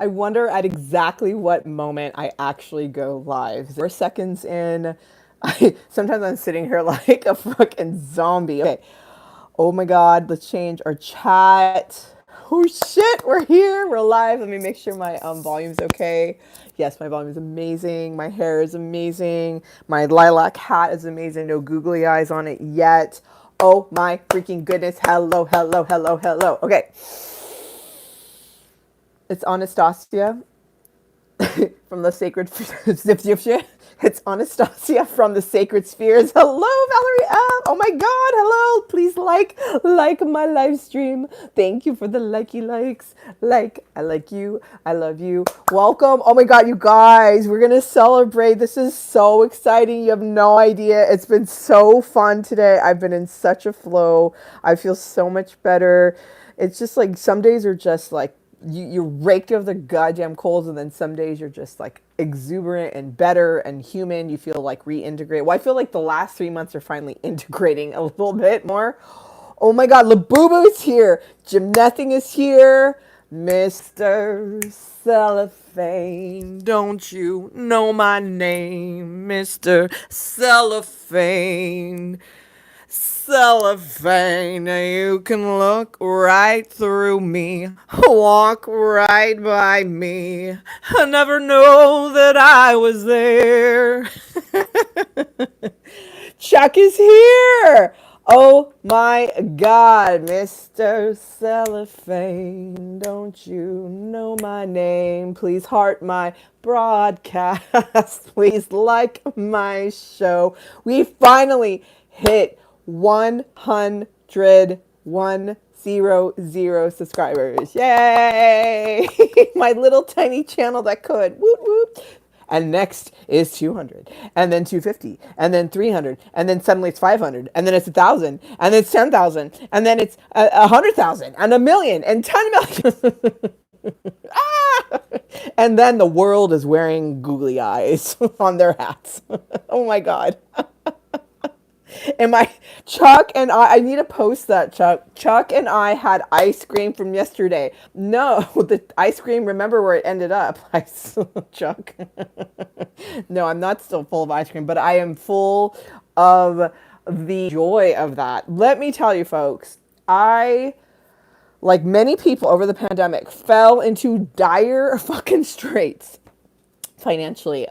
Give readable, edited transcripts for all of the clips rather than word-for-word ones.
I wonder at exactly what moment I actually go live. 4 seconds in. Sometimes I'm sitting here like a fucking zombie. Okay. Oh my God, let's change our chat. Oh shit, we're here. We're live. Let me make sure my volume's okay. Yes, my volume is amazing. My hair is amazing. My lilac hat is amazing. No googly eyes on it yet. Oh my freaking goodness. Hello, hello, hello, hello. Okay. It's Anastasia from the sacred it's Anastasia from the sacred spheres. Hello, Valerie L. Oh my God, hello. Please like my live stream. Thank you for the likes. I like you. I love you. Welcome. Oh my God, you guys, we're gonna celebrate. This is so exciting. You have no idea. It's been so fun today. I've been in such a flow. I feel so much better. It's just like some days are just like you're raked over the goddamn coals, and then some days you're just like exuberant and better and human. You feel like reintegrate. Well, I feel like the last 3 months are finally integrating a little bit more. Oh my God, Labubu is here. Jim Nething is here. Mr. Cellophane, don't you know my name, Mr. Cellophane? Cellophane, you can look right through me, walk right by me, I never know that I was there. Chuck is here. Oh my God, Mr. Cellophane, don't you know my name? Please heart my broadcast. Please like my show. We finally hit 100 subscribers. Yay! My little tiny channel that could. Woot woot. And next is 200, and then 250, and then 300, and then suddenly it's 500, and then it's 1,000, and then it's 10,000, and then it's 100,000, and 1,000,000, and 10 million. Ah! And then the world is wearing googly eyes on their hats. Oh my God. And my Chuck and I need to post that, Chuck. Chuck and I had ice cream from yesterday. No, the ice cream, remember where it ended up. Chuck. No, I'm not still full of ice cream, but I am full of the joy of that. Let me tell you, folks, I, like many people over the pandemic, fell into dire fucking straits financially.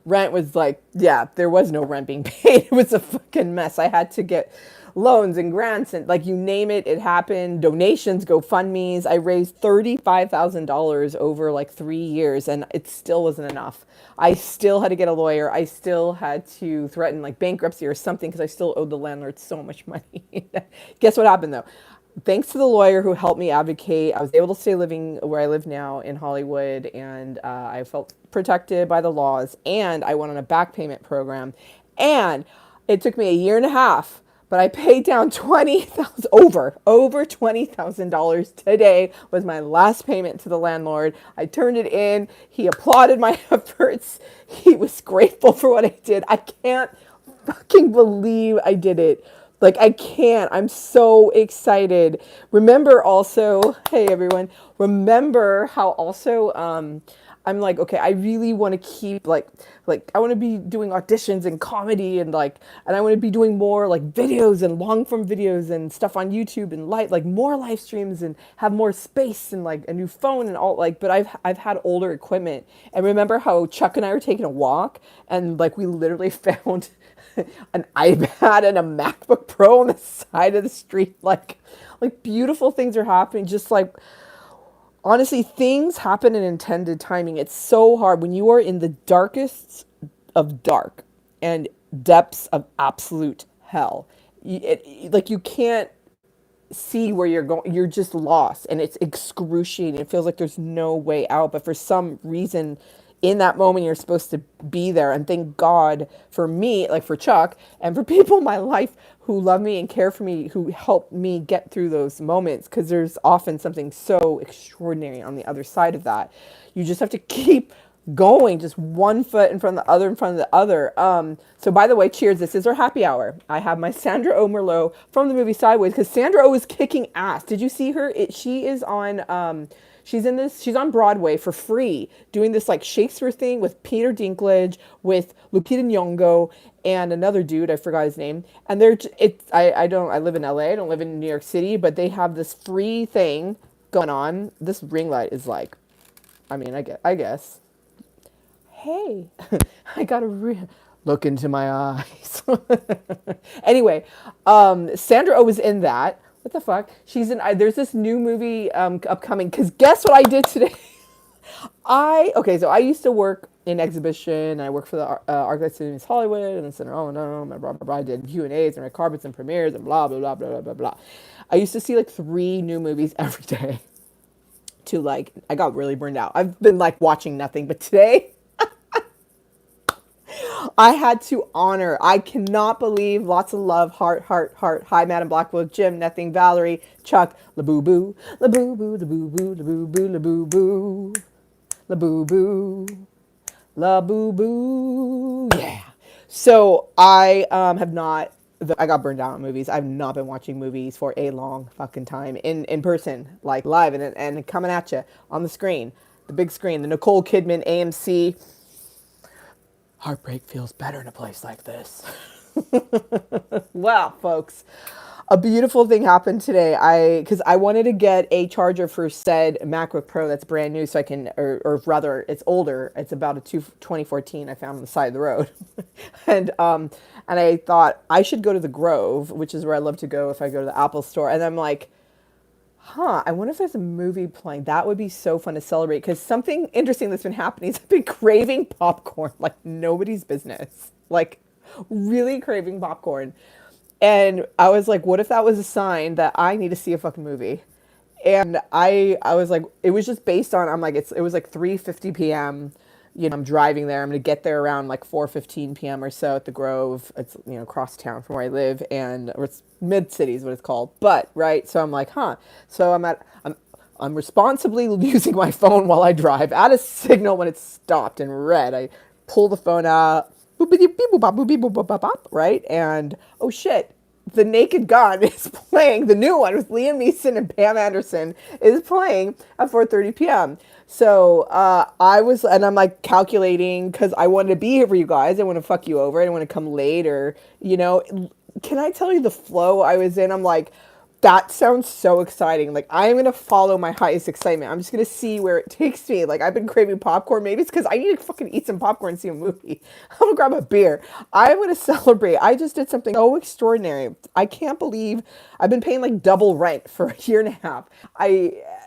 Rent was like, yeah, there was no rent being paid. It was a fucking mess. I had to get loans and grants and like you name it, it happened. Donations, GoFundMe's. I raised $35,000 over like 3 years, and it still wasn't enough. I still had to get a lawyer. I still had to threaten like bankruptcy or something because I still owed the landlord so much money. Guess what happened though? Thanks to the lawyer who helped me advocate, I was able to stay living where I live now in Hollywood, and I felt protected by the laws. And I went on a back payment program, and it took me a year and a half, but I paid down 20,000 over $20,000 today was my last payment to the landlord. I turned it in. He applauded my efforts. He was grateful for what I did. I can't fucking believe I did it. Like, I can't. I'm so excited. Remember also, hey everyone, remember how also I'm like, okay, I really want to keep like I want to be doing auditions and comedy and like and I want to be doing more like videos and long form videos and stuff on YouTube and like more live streams and have more space and like a new phone and all like, but I've had older equipment. And remember how Chuck and I were taking a walk and like we literally found an iPad and a MacBook Pro on the side of the street. Like beautiful things are happening. Just like honestly, things happen in intended timing. It's so hard when you are in the darkest of dark and depths of absolute hell. Like you can't see where you're going. You're just lost, and it's excruciating. It feels like there's no way out. But for some reason, in that moment, you're supposed to be there. And thank God for me, like for Chuck, and for people in my life who love me and care for me, who help me get through those moments. Because there's often something so extraordinary on the other side of that. You just have to keep going, just one foot in front of the other, in front of the other. So by the way, cheers. This is our happy hour. I have my Sandra Oh from the movie Sideways, because Sandra Oh is kicking ass. Did you see her? She is on She's in this. She's on Broadway for free, doing this like Shakespeare thing with Peter Dinklage, with Lupita Nyong'o, and another dude. I forgot his name. And they're it's. I don't. I live in LA. I don't live in New York City, but they have this free thing going on. This ring light is like. I mean, I guess. Hey, I got to look into my eyes. Anyway, Sandra Oh was in that. What the fuck? She's in. There's this new movie upcoming. Cause guess what I did today? So I used to work in exhibition. I worked for the ArcLight Cinemas Hollywood and the Center. Oh no, blah, blah, blah. I did Q&As and red carpets and premieres and blah blah blah blah blah blah blah. I used to see like 3 new movies every day. To like, I got really burned out. I've been like watching nothing, but today I had to honor. I cannot believe lots of love, heart, heart, heart. Hi, Madam Blackwood, Jim, Nothing, Valerie, Chuck, la boo boo, la boo boo, la boo boo, la boo boo, la boo boo, la boo boo, la boo boo. Yeah. So I have not. I got burned out on movies. I've not been watching movies for a long fucking time in person, like live and coming at you on the screen, the big screen, the Nicole Kidman AMC. Heartbreak feels better in a place like this. Well, folks, a beautiful thing happened today. Because I wanted to get a charger for said MacBook Pro that's brand new, so I can, or rather, it's older. It's about a 2014. I found on the side of the road, and I thought I should go to the Grove, which is where I love to go if I go to the Apple Store. And I'm like, I wonder if there's a movie playing. That would be so fun to celebrate because something interesting that's been happening is I've been craving popcorn like nobody's business. Like, really craving popcorn. And I was like, what if that was a sign that I need to see a fucking movie? And I was like, it was just based on, I'm like, it was like 3:50 p.m. I'm driving there. I'm going to get there around like 4:15 p.m. or so at the Grove. It's, across town from where I live, or it's mid-city is what it's called. But, right, so I'm like, So I'm responsibly using my phone while I drive. At a signal when it's stopped in red, I pull the phone out, right? And, oh shit, The Naked Gun is playing. The new one with Liam Neeson and Pam Anderson is playing at 4:30 p.m. So I'm like calculating because I wanted to be here for you guys. I want to fuck you over. I don't want to come late can I tell you the flow I was in? I'm like, that sounds so exciting. Like, I'm going to follow my highest excitement. I'm just going to see where it takes me. Like, I've been craving popcorn. Maybe it's because I need to fucking eat some popcorn and see a movie. I'm going to grab a beer. I'm going to celebrate. I just did something so extraordinary. I can't believe I've been paying like double rent for a year and a half.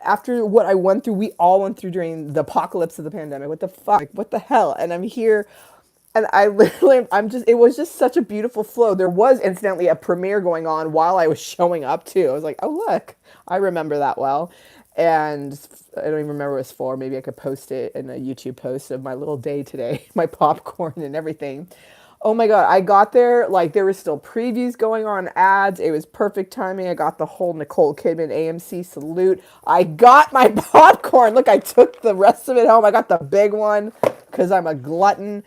After what I went through, we all went through during the apocalypse of the pandemic. What the fuck? Like, what the hell? And I'm here. And it was just such a beautiful flow. There was incidentally a premiere going on while I was showing up too. I was like, oh, look, I remember that well. And I don't even remember what it was for. Maybe I could post it in a YouTube post of my little day today, my popcorn and everything. Oh my God, I got there, like there were still previews going on, ads. It was perfect timing. I got the whole Nicole Kidman AMC salute. I got my popcorn. Look, I took the rest of it home. I got the big one because I'm a glutton.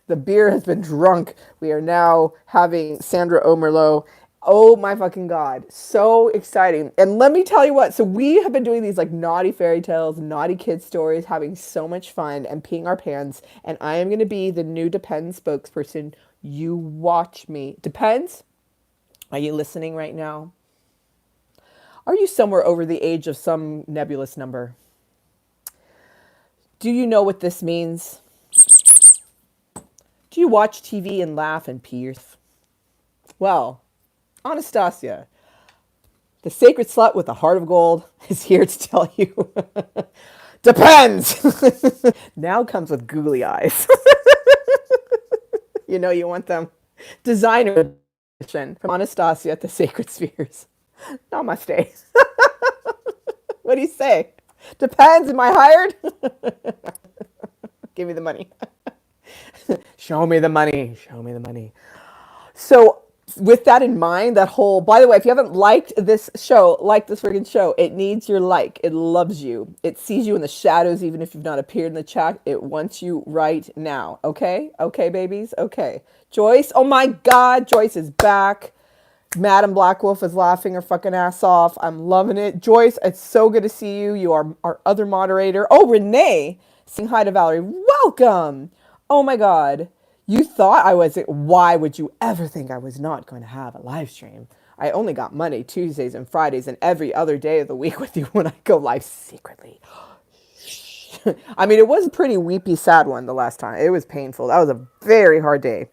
The beer has been drunk. We are now having Sandra Oh Merlot. Oh my fucking God. So exciting. And let me tell you what. So we have been doing these like naughty fairy tales, naughty kid stories, having so much fun and peeing our pants. And I am going to be the new Depends spokesperson. You watch me. Depends? Are you listening right now? Are you somewhere over the age of some nebulous number? Do you know what this means? Do you watch TV and laugh and pee yourself? Well, Anastasia, the sacred slut with a heart of gold, is here to tell you. Depends! Now comes with googly eyes. You want them. Designer edition from Anastasia at the Sacred Spheres. Namaste. What do you say? Depends. Am I hired? Give me the money. Show me the money. Show me the money. So with that in mind, by the way, if you haven't liked this show, like this friggin' show, it needs your like. It loves you. It sees you in the shadows, even if you've not appeared in the chat. It wants you right now. Okay? Okay, babies? Okay. Joyce, oh my God, Joyce is back. Madam Black Wolf is laughing her fucking ass off. I'm loving it. Joyce, it's so good to see you. You are our other moderator. Oh, Renee, saying hi to Valerie. Welcome. Oh my God. You thought I was. Why would you ever think I was not going to have a live stream? I only got Monday, Tuesdays, and Fridays, and every other day of the week with you when I go live secretly. I mean, it was a pretty weepy, sad one the last time. It was painful. That was a very hard day.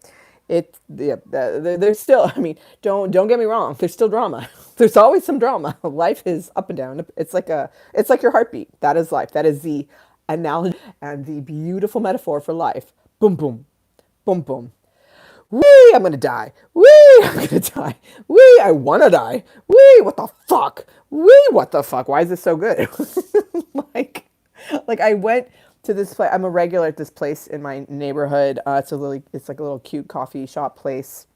Yeah, there's still. I mean, don't get me wrong. There's still drama. There's always some drama. Life is up and down. It's like your heartbeat. That is life. That is the analogy and the beautiful metaphor for life. Boom, boom, boom, boom. Wee, I'm gonna die. Wee, I'm gonna die. Wee, I wanna die. Wee, what the fuck? Wee, what the fuck? Why is this so good? like, like I went to this place. I'm a regular at this place in my neighborhood. It's like a little cute coffee shop place.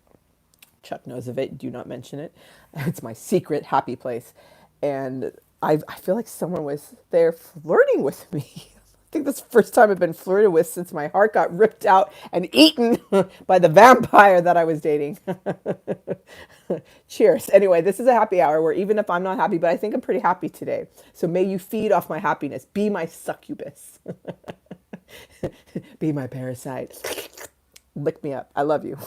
Chuck knows of it. Do not mention it. It's my secret happy place, and I feel like someone was there flirting with me. I think that's the first time I've been flirted with since my heart got ripped out and eaten by the vampire that I was dating. Cheers. Anyway, this is a happy hour where even if I'm not happy, but I think I'm pretty happy today. So may you feed off my happiness. Be my succubus. Be my parasite. Lick me up. I love you.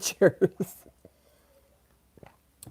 Cheers.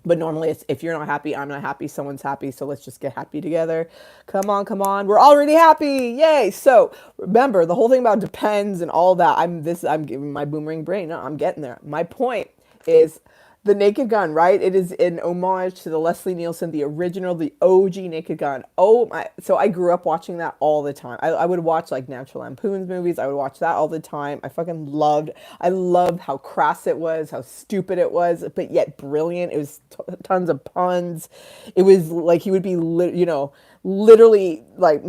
But normally it's if you're not happy, I'm not happy, someone's happy, so let's just get happy together. Come on, come on. We're already happy. Yay. So remember the whole thing about depends and all that. I'm giving my boomerang brain. No, I'm getting there. My point is the Naked Gun, right? It is an homage to the Leslie Nielsen, the original, the OG Naked Gun. Oh my! So I grew up watching that all the time. I would watch like National Lampoon's movies. I would watch that all the time. I fucking loved. I loved how crass it was, how stupid it was, but yet brilliant. It was tons of puns. It was like he would be, literally like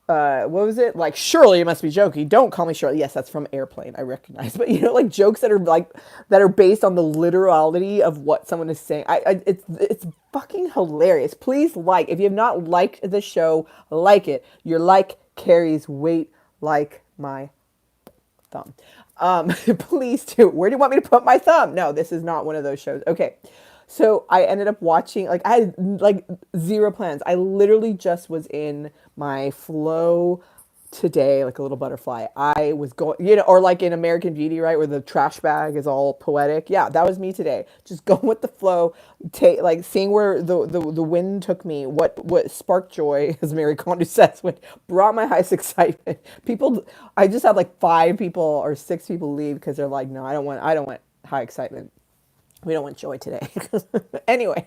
what was it? Like, surely you must be joking. Don't call me Shirley. Yes, that's from Airplane. I recognize. But like jokes that are based on the literality of what someone is saying. It's fucking hilarious. Please if you have not liked the show, like it. Your like carries weight like my thumb. Please do. Where do you want me to put my thumb? No, this is not one of those shows. Okay. So I ended up watching, like, I had like zero plans. I literally just was in my flow today, like a little butterfly. I was going, or like in American Beauty, right, where the trash bag is all poetic. Yeah, that was me today. Just going with the flow, like seeing where the wind took me. What sparked joy, as Mary Kondo says, what brought my highest excitement. I just had like 5 people or 6 people leave because they're like, no, I don't want high excitement. We don't want joy today. Anyway,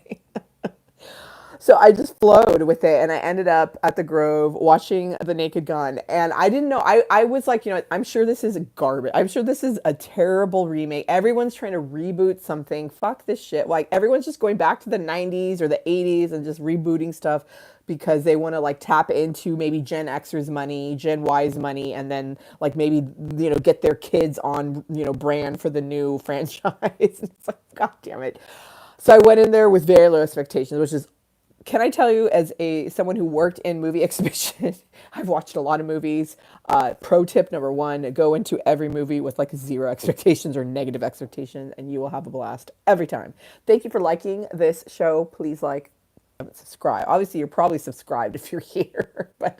so I just flowed with it and I ended up at the Grove watching The Naked Gun. And I didn't know, I was like, I'm sure this is garbage. I'm sure this is a terrible remake. Everyone's trying to reboot something. Fuck this shit. Like everyone's just going back to the 90s or the 80s and just rebooting stuff because they want to like tap into maybe Gen Xers money, Gen Y's money, and then like maybe, get their kids on, brand for the new franchise. It's like, God damn it. So I went in there with very low expectations, which is, can I tell you, as someone who worked in movie exhibition, I've watched a lot of movies. Pro tip number 1: go into every movie with like zero expectations or negative expectations, and you will have a blast every time. Thank you for liking this show. Please subscribe. Obviously, you're probably subscribed if you're here, but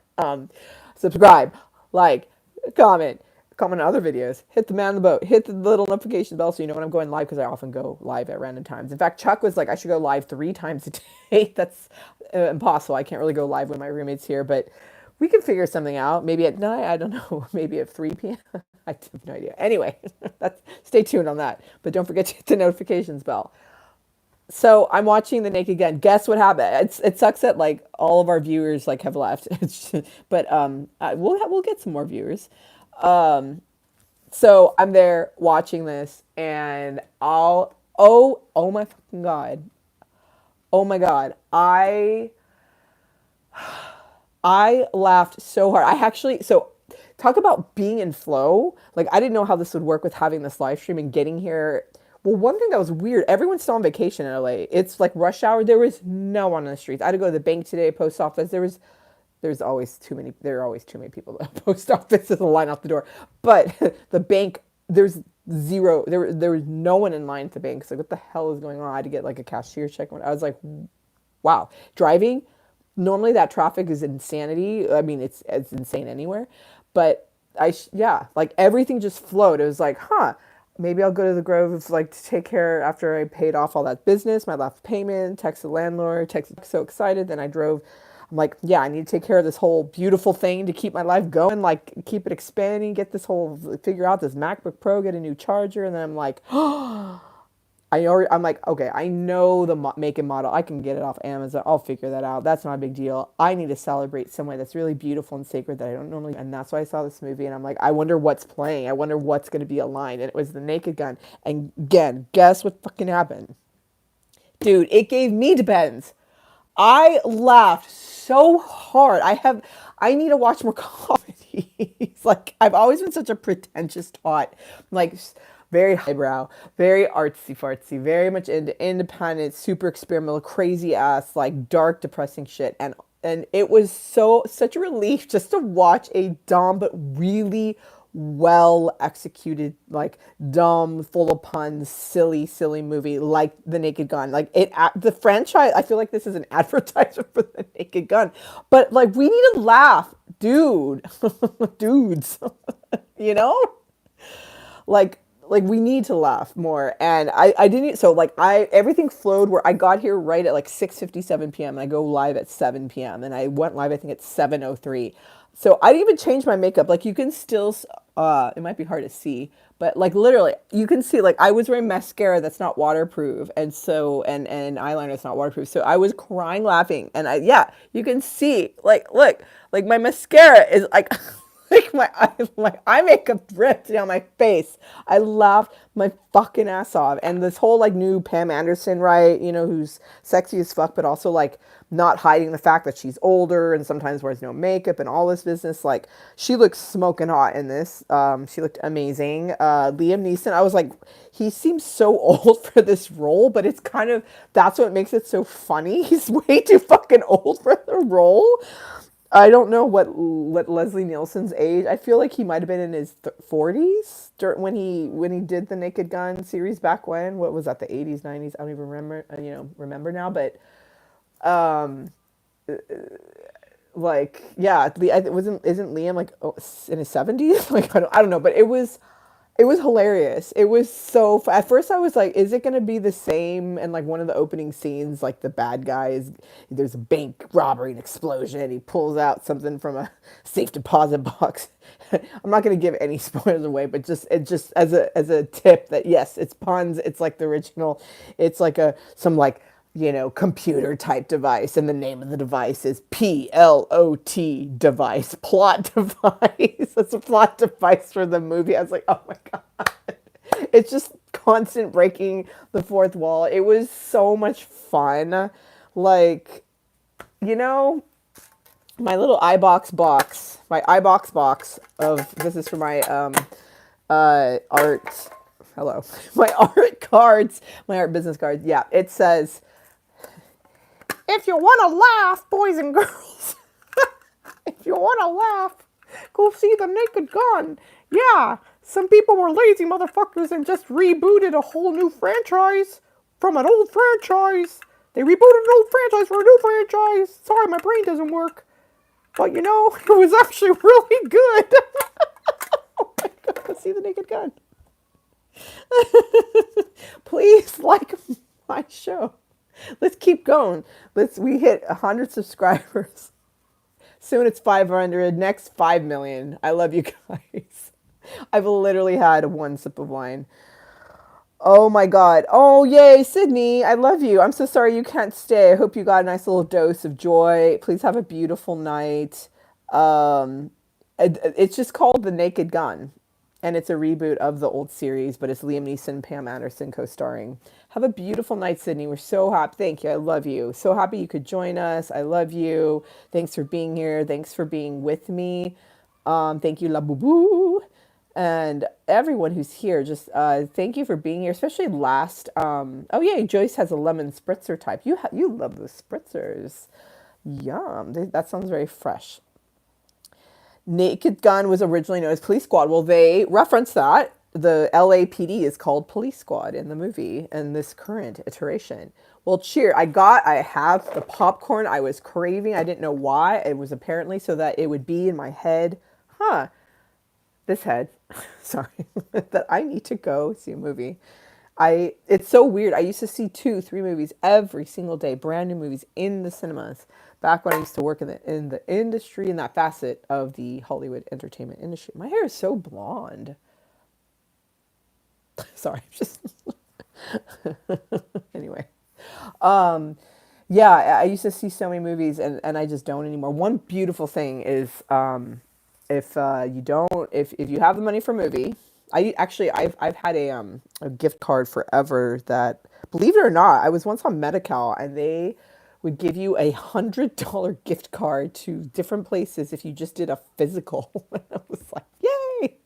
subscribe, comment on other videos, hit the man on the boat, hit the little notification bell so you know when I'm going live, because I often go live at random times. In fact, Chuck was like, I should go live 3 times a day. That's impossible. I can't really go live when my roommate's here, but we can figure something out. Maybe at night, I don't know, maybe at 3 p.m. I have no idea. Anyway, stay tuned on that, but don't forget to hit the notifications bell. So I'm watching The Naked Gun. Guess what happened? It sucks that like all of our viewers like have left, but we'll get some more viewers. So I'm there watching this, and oh my fucking God, oh my God, I laughed so hard. Talk about being in flow. Like I didn't know how this would work with having this live stream and getting here. Well, one thing that was weird, everyone's still on vacation in LA. It's like rush hour. There was no one on the streets. I had to go to the bank today, post office. There are always too many people at the post office. There's a line out the door. But the bank, there's zero. There was no one in line at the bank. So like, what the hell is going on? I had to get like a cashier check. I was like, wow, driving. Normally that traffic is insanity. I mean, it's insane anywhere, but yeah, like everything just flowed. It was like, huh, maybe I'll go to the Grove like to take care after I paid off all that business, my last payment, text the landlord, text so excited. Then I drove. I'm like, yeah, I need to take care of this whole beautiful thing to keep my life going, like keep it expanding, get this whole figure out this MacBook Pro, get a new charger, and then I'm like, I'm like, okay, I know the make and model. I can get it off Amazon. I'll figure that out. That's not a big deal. I need to celebrate some way that's really beautiful and sacred that I don't normally. And that's why I saw this movie. And I'm like, I wonder what's playing. I wonder what's going to be aligned. And it was The Naked Gun. And again, guess what fucking happened? Dude, it gave me the bends. I laughed so hard. I need to watch more comedies. Like I've always been such a pretentious twat. Like very highbrow, very artsy fartsy, very much into independent, super experimental, crazy ass, like dark, depressing shit. And it was such a relief just to watch a dumb but really well executed, like dumb, full of puns, silly movie like The Naked Gun. Like the franchise. I feel like this is an advertisement for The Naked Gun, but like we need to laugh, dude, dudes. You know, like we need to laugh more. And I didn't, so like everything flowed where I got here right at like 6:57 p.m. and I go live at 7 p.m. and I went live I think at 7:03. So I didn't even change my makeup. Like you can still it might be hard to see, but like literally you can see like I was wearing mascara that's not waterproof, and so and eyeliner that's not waterproof. So I was crying laughing, and yeah, you can see like look, like my mascara is like like my eye makeup dripped down my face. I laughed my fucking ass off. And this whole like new Pam Anderson, right? You know, who's sexy as fuck, but also like not hiding the fact that she's older and sometimes wears no makeup and all this business. Like she looks smoking hot in this. She looked amazing. Liam Neeson, I was like, he seems so old for this role, but it's kind of that's what makes it so funny. He's way too fucking old for the role. I don't know what Leslie Nielsen's age. I feel like he might have been in his 40s when he did the Naked Gun series back when. What was that? The 80s, 90s? I don't even remember. Remember now. But like yeah, it wasn't isn't Liam like in his 70s? Like I don't know. But it was hilarious. It was so. At first, I was like, "Is it going to be the same?" And like one of the opening scenes, like the bad guy is there's a bank robbery and explosion. He pulls out something from a safe deposit box. I'm not going to give any spoilers away, but just as a tip that yes, it's puns. It's like the original. It's like some like computer type device, and the name of the device is PLOT device, plot device. That's a plot device for the movie. I was like, oh my God. It's just constant breaking the fourth wall. It was so much fun. Like, my little my iBox box of, this is for my art, hello, my art cards, my art business cards. Yeah, it says, if you want to laugh, boys and girls, if you want to laugh, go see The Naked Gun. Yeah, some people were lazy motherfuckers and just rebooted a whole new franchise from an old franchise. They rebooted an old franchise for a new franchise. Sorry, my brain doesn't work. But it was actually really good. Oh my God, go see The Naked Gun. Please like my show. Let's keep going. We hit 100 subscribers. Soon it's 500. Next 5 million. I love you guys. I've literally had one sip of wine. Oh my God. Oh, yay, Sydney. I love you. I'm so sorry you can't stay. I hope you got a nice little dose of joy. Please have a beautiful night. It's just called The Naked Gun. And it's a reboot of the old series, but it's Liam Neeson, Pam Anderson co-starring. Have a beautiful night, Sydney. We're so happy. Thank you. I love you. So happy you could join us. I love you. Thanks for being here. Thanks for being with me. Thank you, La Boo Boo. And everyone who's here, just thank you for being here, especially last. Oh, yeah, Joyce has a lemon spritzer type. You love those spritzers. Yum. That sounds very fresh. Naked Gun was originally known as Police Squad. Well, they reference that. the LAPD is called Police Squad in the movie in this current iteration. Well, I have the popcorn I was craving. I didn't know why. It was apparently so that it would be in my head. Huh, this head. Sorry, that I need to go see a movie. It's so weird. I used to see 2, 3 movies every single day, brand new movies in the cinemas. Back when I used to work in the industry, in that facet of the Hollywood entertainment industry. My hair is so blonde. Sorry, just anyway. Um, yeah, I used to see so many movies, and I just don't anymore. One beautiful thing is if you don't, if you have the money for a movie, I've had a gift card forever that, believe it or not, I was once on Medi-Cal and they would give you $100 gift card to different places if you just did a physical. I was like, yay!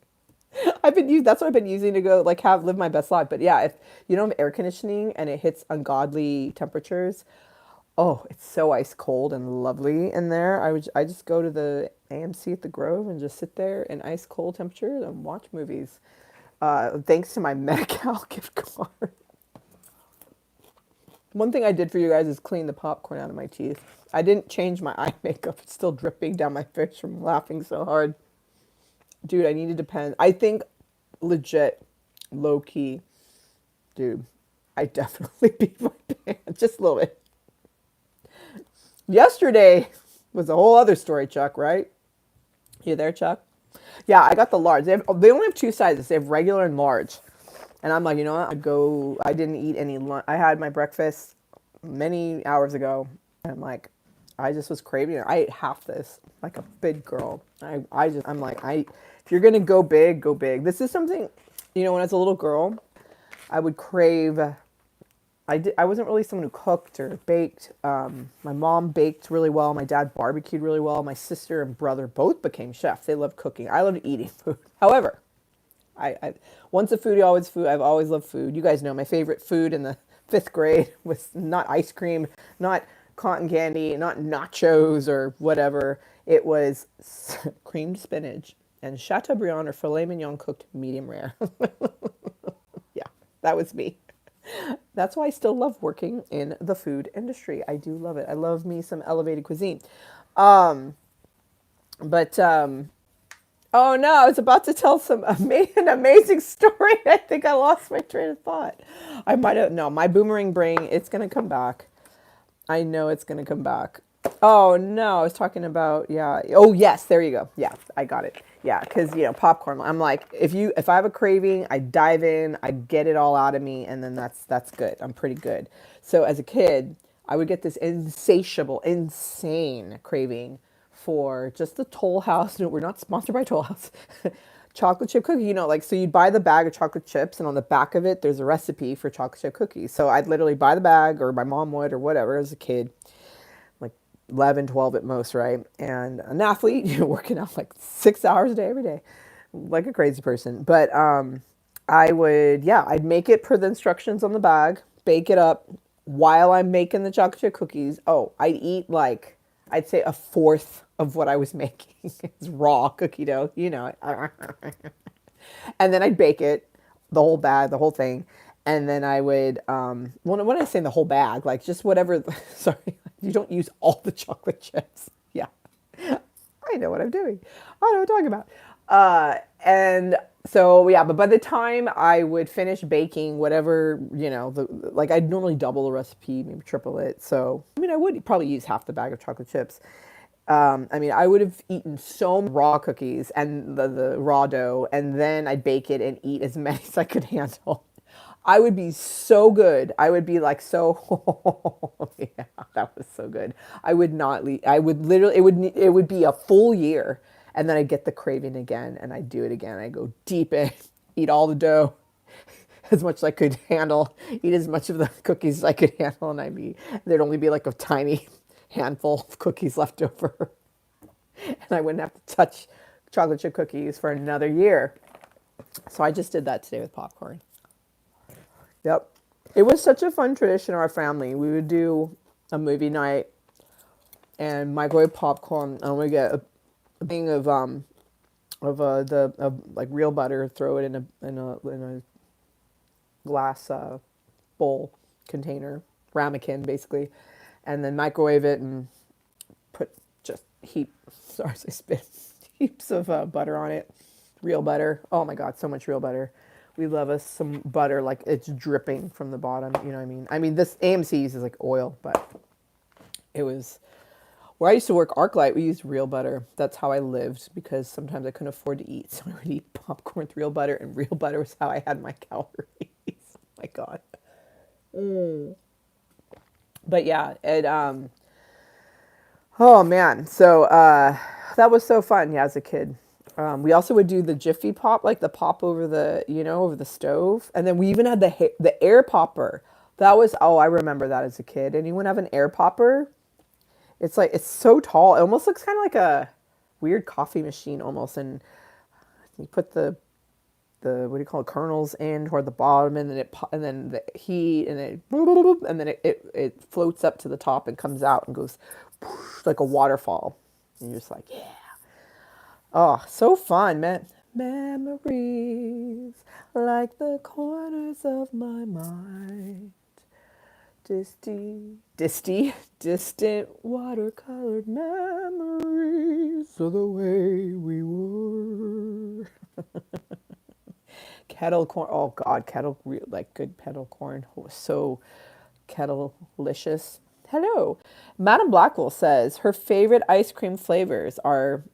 That's what I've been using to go like live my best life. But yeah, if you don't have air conditioning and it hits ungodly temperatures, oh, it's so ice cold and lovely in there. I just go to the AMC at the Grove and just sit there in ice cold temperatures and watch movies. Thanks to my Medi-Cal gift card. One thing I did for you guys is clean the popcorn out of my teeth. I didn't change my eye makeup. It's still dripping down my face from laughing so hard. Dude, I need to depend. I think legit, low key, dude, I definitely beat my pants just a little bit. Yesterday was a whole other story, Chuck, right? You there, Chuck? Yeah, I got the large. They only have two sizes. They have regular and large. And I'm like, you know what? I didn't eat any lunch. I had my breakfast many hours ago. And I'm like, I just was craving it. I ate half this like a big girl. I'm like, if you're going to go big, go big. This is something, when I was a little girl, I would crave. I wasn't really someone who cooked or baked. My mom baked really well. My dad barbecued really well. My sister and brother both became chefs. They loved cooking. I loved eating food. However, I once a foodie, always food. I've always loved food. You guys know my favorite food in the 5th grade was not ice cream, not cotton candy, not nachos or whatever. It was creamed spinach and Chateaubriand or filet mignon cooked medium rare. Yeah, that was me. That's why I still love working in the food industry. I do love it. I love me some elevated cuisine. Um, but oh no, I was about to tell an amazing story. I think I lost my train of thought. I might have no, my boomerang brain. It's gonna come back. I know it's gonna come back. Oh no, I was talking about yeah. Oh yes, there you go. Yeah, I got it. Yeah, because popcorn. I'm like, if I have a craving, I dive in, I get it all out of me, and then that's good. I'm pretty good. So as a kid, I would get this insatiable, insane craving for just the Toll House. No, we're not sponsored by Toll House. Chocolate chip cookie. So you'd buy the bag of chocolate chips, and on the back of it, there's a recipe for chocolate chip cookies. So I'd literally buy the bag, or my mom would, or whatever, as a kid. Like 11, 12 at most, right? And an athlete, working out like 6 hours a day, every day, like a crazy person. But I'd make it per the instructions on the bag, bake it up while I'm making the chocolate chip cookies. Oh, I'd eat like, I'd say a fourth of what I was making. It's raw cookie dough, And then I'd bake it, the whole bag, the whole thing. And then I would, when I say the whole bag, like just whatever, sorry, you don't use all the chocolate chips. Yeah. I know what I'm doing. I know what I'm talking about. And so, yeah, but by the time I would finish baking whatever, like I'd normally double the recipe, maybe triple it. So, I would probably use half the bag of chocolate chips. I would have eaten so many raw cookies and the raw dough, and then I'd bake it and eat as many as I could handle. I would be so good. I would be like so, yeah, that was so good. I would not leave. I would literally, it would be a full year, and then I'd get the craving again, and I'd do it again. I'd go deep in, eat all the dough, as much as I could handle, eat as much of the cookies as I could handle, and there'd only be like a tiny handful of cookies left over, and I wouldn't have to touch chocolate chip cookies for another year. So I just did that today with popcorn. Yep. It was such a fun tradition in our family. We would do a movie night and microwave popcorn, and we get a thing of of the like real butter, throw it in a glass bowl container, ramekin basically, and then microwave it and put just sorry, I spit heaps of butter on it, real butter. Oh my God, so much real butter. We love us some butter, like it's dripping from the bottom. You know what I mean? I mean, this AMC uses like oil, but it was where I used to work ArcLight. We used real butter. That's how I lived because sometimes I couldn't afford to eat, so I would eat popcorn with real butter, and real butter was how I had my calories. Oh my God. But yeah, it oh man, so that was so fun. Yeah, as a kid, we also would do the Jiffy Pop, like the pop over the over the stove, and then we even had the air popper. That was I remember that as a kid. Anyone have an air popper? It's like it's so tall. It almost looks kind of like a weird coffee machine almost, and you put the what do you call it, kernels in toward the bottom, and then and then the heat, and then and then it floats up to the top and comes out and goes like a waterfall. And you're just like, yeah. Oh, so fun, man. Memories like the corners of my mind. Distant watercolored memories of the way we were. Kettle corn. Oh God, like good kettle corn. Oh, so kettle-licious. Hello. Madam Blackwell says her favorite ice cream flavors are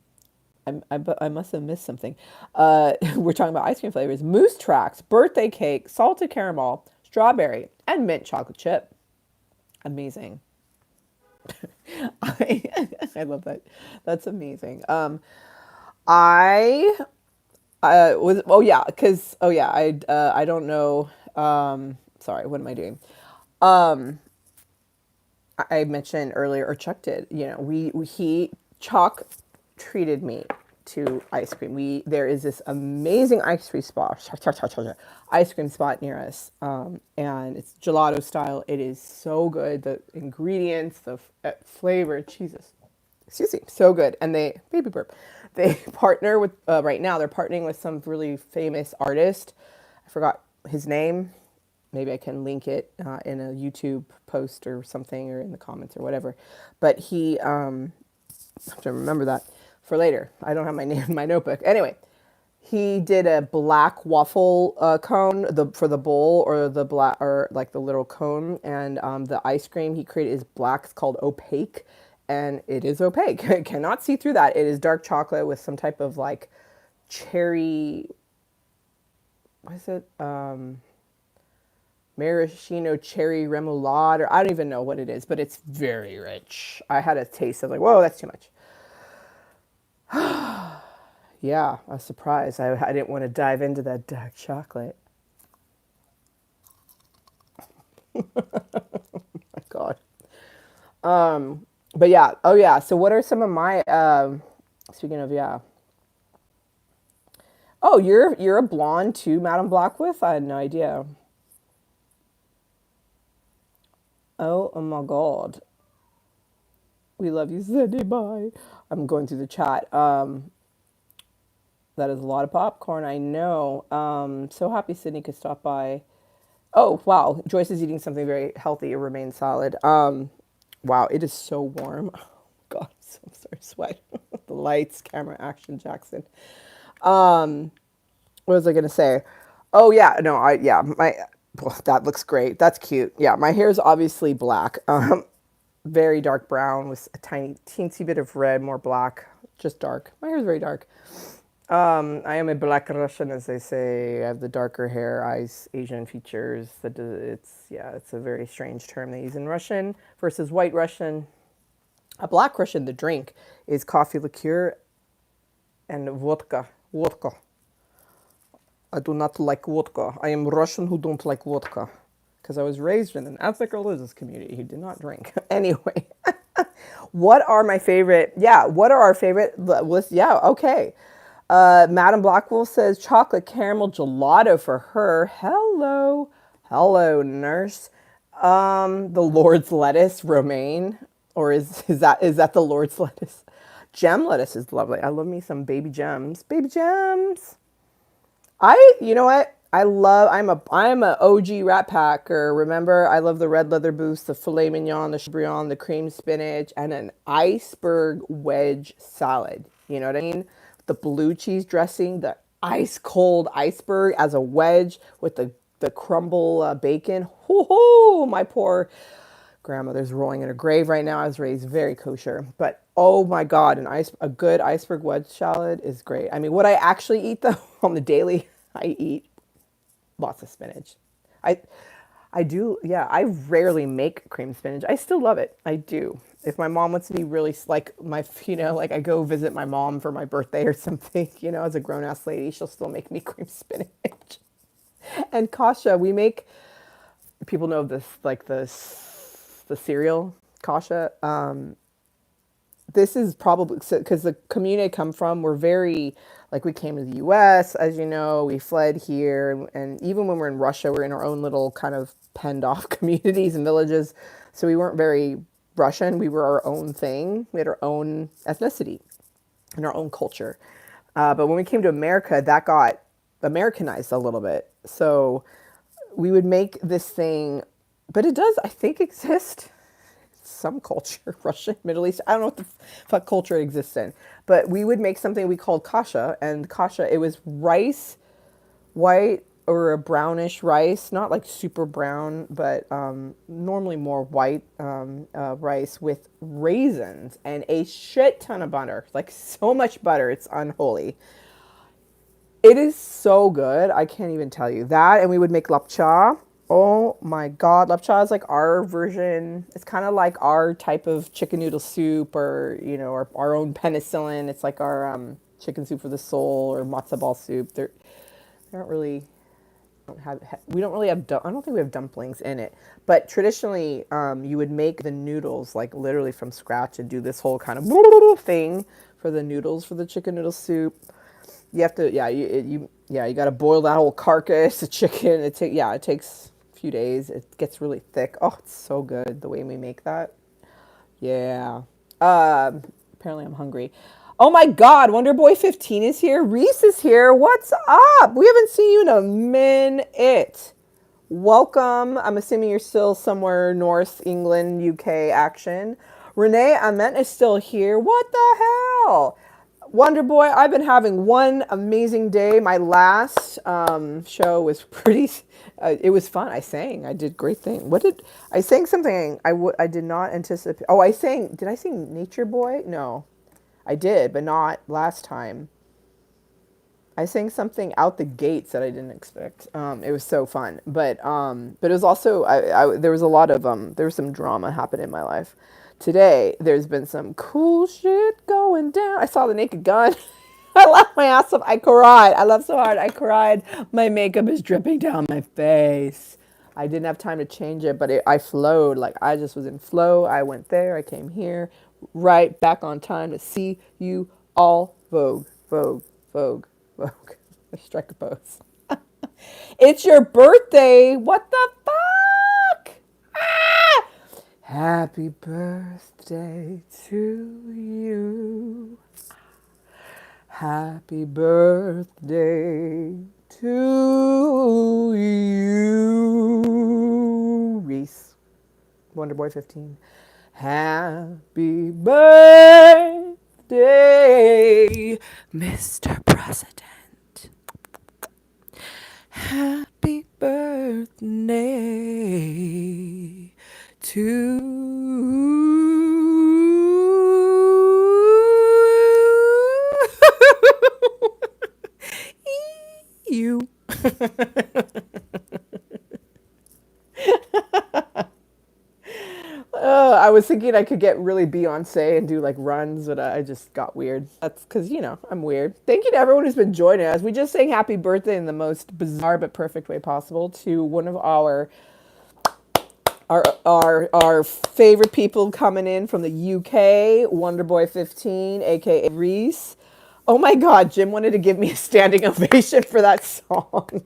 I must have missed something. We're talking about ice cream flavors. Moose Tracks, birthday cake, salted caramel, strawberry, and mint chocolate chip. Amazing. I, I love that. That's amazing. I was I don't know. Sorry, what am I doing? I mentioned earlier, or Chuck did. Chuck treated me to ice cream. There is this amazing ice cream spot near us, and it's gelato style. It is so good. The ingredients, the flavor, Jesus, excuse me, so good. And baby burp, they partner with right now. They're partnering with some really famous artist. I forgot his name. Maybe I can link it in a YouTube post or something, or in the comments or whatever. But I have to remember that for later. I don't have my name in my notebook. Anyway, he did a black waffle cone for the bowl, or the black, or like the little cone, and the ice cream he created is black. It's called opaque, and it is opaque. It cannot see through that. It is dark chocolate with some type of like cherry. What is it? Maraschino cherry remoulade, or I don't even know what it is, but it's very rich. I had a taste. I was like, whoa, that's too much. Yeah, I was surprised. I didn't want to dive into that dark chocolate. My God. But yeah. Oh yeah. So what are some of my speaking of, yeah. Oh, you're a blonde too, Madam Blackwood? I had no idea. Oh my God. We love you, Cindy. Bye. I'm going through the chat. That is a lot of popcorn, I know. So happy Sydney could stop by. Oh, wow. Joyce is eating something very healthy. It remains solid. Wow, it is so warm. Oh, God, I'm sorry, sweat. The lights, camera, action, Jackson. What was I going to say? Oh, yeah. No, that looks great. That's cute. Yeah, my hair is obviously black. Very dark brown with a tiny, teensy bit of red, more black, just dark. My hair is very dark. I am a black Russian, as they say. I have the darker hair, eyes, Asian features. It's a very strange term they use in Russian versus white Russian. A black Russian, the drink is coffee liqueur and vodka. Vodka. I do not like vodka. I am Russian who don't like vodka because I was raised in an ethnic religious community who did not drink. Anyway, what are my favorite? Yeah, what are our favorite lists? Yeah, okay. Madam Blackwell says chocolate caramel gelato for her. Hello. Hello, nurse. The Lord's lettuce, romaine. Or is that the Lord's lettuce? Gem lettuce is lovely. I love me some baby gems. Baby gems. You know what? I'm a OG Rat Packer. Remember, I love the red leather boots, the filet mignon, the chateaubriand, the cream spinach, and an iceberg wedge salad. You know what I mean? The blue cheese dressing, the ice cold iceberg as a wedge with the crumble bacon. Hoo hoo! My poor grandmother's rolling in her grave right now. I was raised very kosher, but oh my god, a good iceberg wedge salad is great. I mean, what I actually eat though on the daily, I eat lots of spinach. I I do, yeah. I rarely make cream spinach. I still love it. I do. If my mom wants to be really like like I go visit my mom for my birthday or something, as a grown ass lady, she'll still make me cream spinach. And kasha, we make people know this like the cereal kasha. This is probably because the community I come from, we're very like we came to the U.S. as you know, we fled here, and even when we're in Russia, we're in our own little kind of penned off communities and villages. So we weren't very Russian. We were our own thing. We had our own ethnicity and our own culture. But when we came to America, that got Americanized a little bit. So we would make this thing, but it does, I think, exist some culture, Russian, Middle East. I don't know what the fuck culture it exists in, but we would make something we called kasha, and kasha, it was rice, white or a brownish rice, not like super brown, but normally more white rice with raisins and a shit ton of butter, like so much butter, it's unholy. It is so good. I can't even tell you that. And we would make lapcha. Oh my God. Lapcha is like our version. It's kind of like our type of chicken noodle soup or, our own penicillin. It's like our chicken soup for the soul or matzo ball soup. They don't really we don't really have I don't think we have dumplings in it, but traditionally you would make the noodles like literally from scratch and do this whole kind of thing for the noodles for the chicken noodle soup. You have to, you got to boil that whole carcass of chicken. It takes a few days. It gets really thick. Oh, it's so good the way we make that. Yeah. Apparently I'm hungry. Oh my God, Wonder Boy 15 is here. Reese is here. What's up? We haven't seen you in a minute. Welcome. I'm assuming you're still somewhere North England, UK action. Renee Ament is still here. What the hell? Wonder Boy, I've been having one amazing day. My last show was it was fun. I did great thing. I sang something I did not anticipate. Oh, did I sing Nature Boy? No, I did, but not last time. I sang something out the gates that I didn't expect. It was so fun, but it was also there was a lot of there was some drama happening in my life. Today, there's been some cool shit going down. I saw the Naked Gun. I laughed my ass off. I cried. I laughed so hard. I cried. My makeup is dripping down my face. I didn't have time to change it, but I flowed. Like, I just was in flow. I went there. I came here. Right back on time to see you all. Vogue, Vogue, Vogue, Vogue. Strike a pose. It's your birthday. What the fuck? Ah! Happy birthday to you. Happy birthday to you. Reese, Wonderboy 15. Happy birthday, Mr. President. Happy birthday to you. I was thinking I could get really Beyonce and do like runs, but I just got weird. That's because, I'm weird. Thank you to everyone who's been joining us. We just sang happy birthday in the most bizarre but perfect way possible to one of our favorite people coming in from the UK, Wonderboy 15, aka Reese. Oh my God, Jim wanted to give me a standing ovation for that song.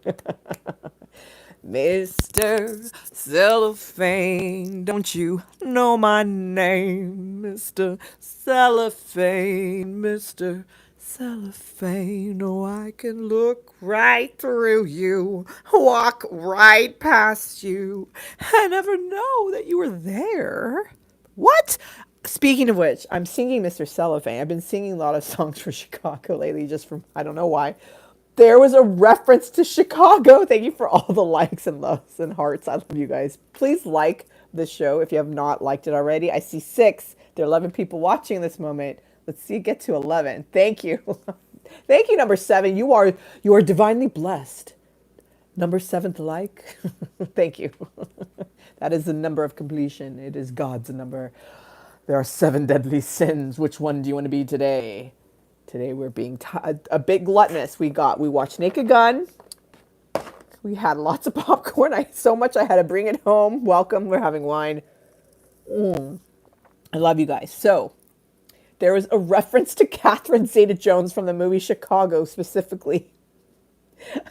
Mr. Cellophane, don't you know my name? Mr. Cellophane, Mr. Cellophane, oh, I can look right through you, walk right past you, and never know that you were there. What? Speaking of which, I'm singing Mr. Cellophane. I've been singing a lot of songs for Chicago lately, just from, I don't know why. There was a reference to Chicago. Thank you for all the likes and loves and hearts. I love you guys. Please like the show if you have not liked it already. I see 6. There are 11 people watching this moment. Let's see it get to 11. Thank you. Thank you, number 7. You are divinely blessed. Number 7th like. Thank you. That is the number of completion. It is God's number. There are 7 deadly sins. Which one do you want to be today? Today we're being a bit gluttonous. We watched Naked Gun. We had lots of popcorn. So much I had to bring it home. Welcome. We're having wine. I love you guys. So there was a reference to Catherine Zeta-Jones from the movie Chicago, specifically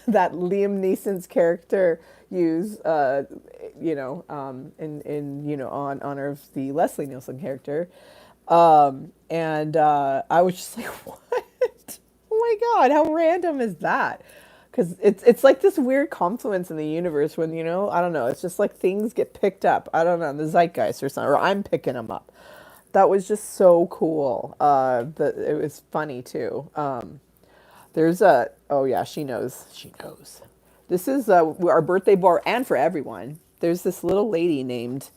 that Liam Neeson's character used, on honor of the Leslie Nielsen character. And I was just like, what? Oh my God, how random is that? Because it's like this weird confluence in the universe when, I don't know, it's just like things get picked up. I don't know, the zeitgeist or something, or I'm picking them up. That was just so cool. It was funny too. Oh yeah, she knows. She knows. This is our birthday bar, and for everyone. There's this little lady named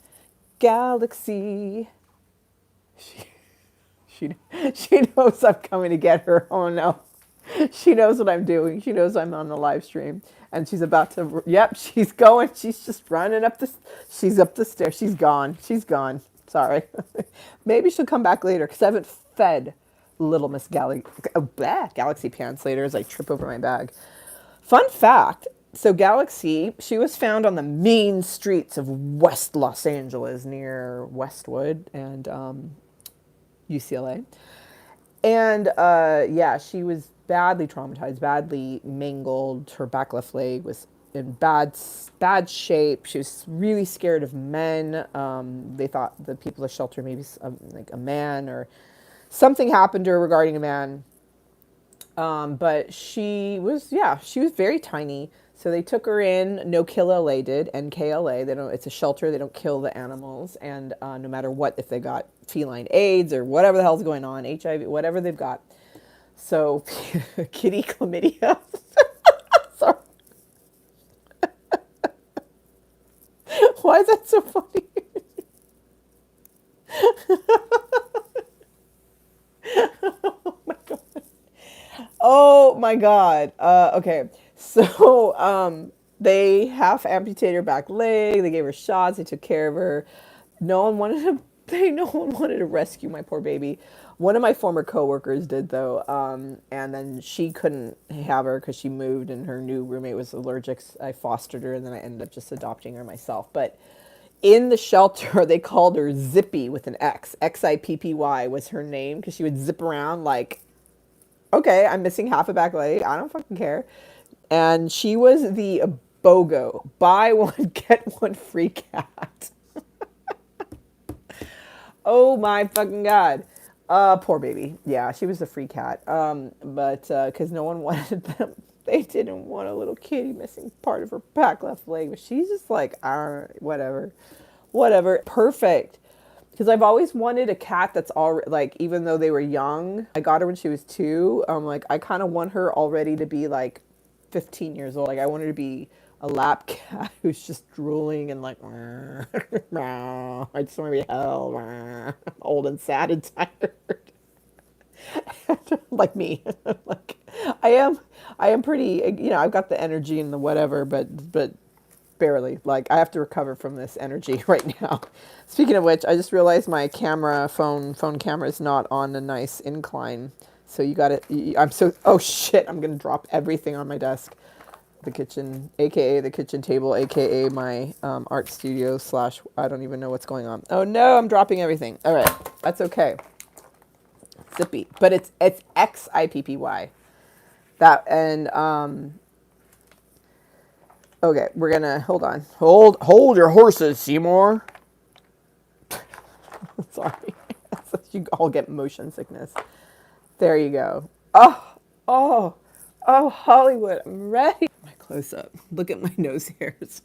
Galaxy. She, she knows I'm coming to get her. Oh no. She knows what I'm doing. She knows I'm on the live stream. And she's about to, yep, she's going. She's just running up she's up the stairs. She's gone. She's gone. Sorry. Maybe she'll come back later because I haven't fed little Miss Galaxy Pants later as I trip over my bag. Fun fact. So Galaxy, she was found on the mean streets of West Los Angeles near Westwood and UCLA. And yeah, she was badly traumatized, badly mangled. Her back left leg was in bad shape. She was really scared of men. They thought the people at the shelter maybe like a man or something happened to her regarding a man. But she was very tiny. So they took her in. No Kill LA did, NKLA. They don't. It's a shelter. They don't kill the animals, and no matter what, if they got feline AIDS or whatever the hell's going on, HIV, whatever they've got. So kitty chlamydia. Sorry. Why is that so funny? Oh my god. Oh my god. Okay. So they half amputated her back leg. They gave her shots. They took care of her. No one wanted to. No one wanted to rescue my poor baby. One of my former coworkers did though, and then she couldn't have her because she moved and her new roommate was allergic. I fostered her and then I ended up just adopting her myself. But in the shelter, they called her Zippy with an X. Xippy was her name because she would zip around like, okay, I'm missing half a back leg. I don't fucking care. And she was the BOGO, buy one, get one free cat. Oh my fucking god. Poor baby. Yeah, she was a free cat. But because no one wanted them, they didn't want a little kitty missing part of her back left leg. But she's just like, whatever. Perfect. Because I've always wanted a cat that's all like, even though they were young, I got her when she was 2. Like, I kind of want her already to be like 15 years old. Like, I want her to be a lap cat who's just drooling and like, I just want to be hell, old and sad and tired. Like me. Like, I am pretty, I've got the energy and the whatever, but barely. Like, I have to recover from this energy right now. Speaking of which, I just realized my phone camera is not on a nice incline. So you got it. Oh shit, I'm going to drop everything on my desk. The kitchen, aka the kitchen table, aka my art studio / I don't even know what's going on. Oh no, I'm dropping everything. All right, that's okay. Zippy, but it's Xippy. That and Okay, we're gonna hold on. Hold your horses, Seymour. Sorry. You all get motion sickness. There you go. Oh, oh, Hollywood, I'm ready. My close up. Look at my nose hairs.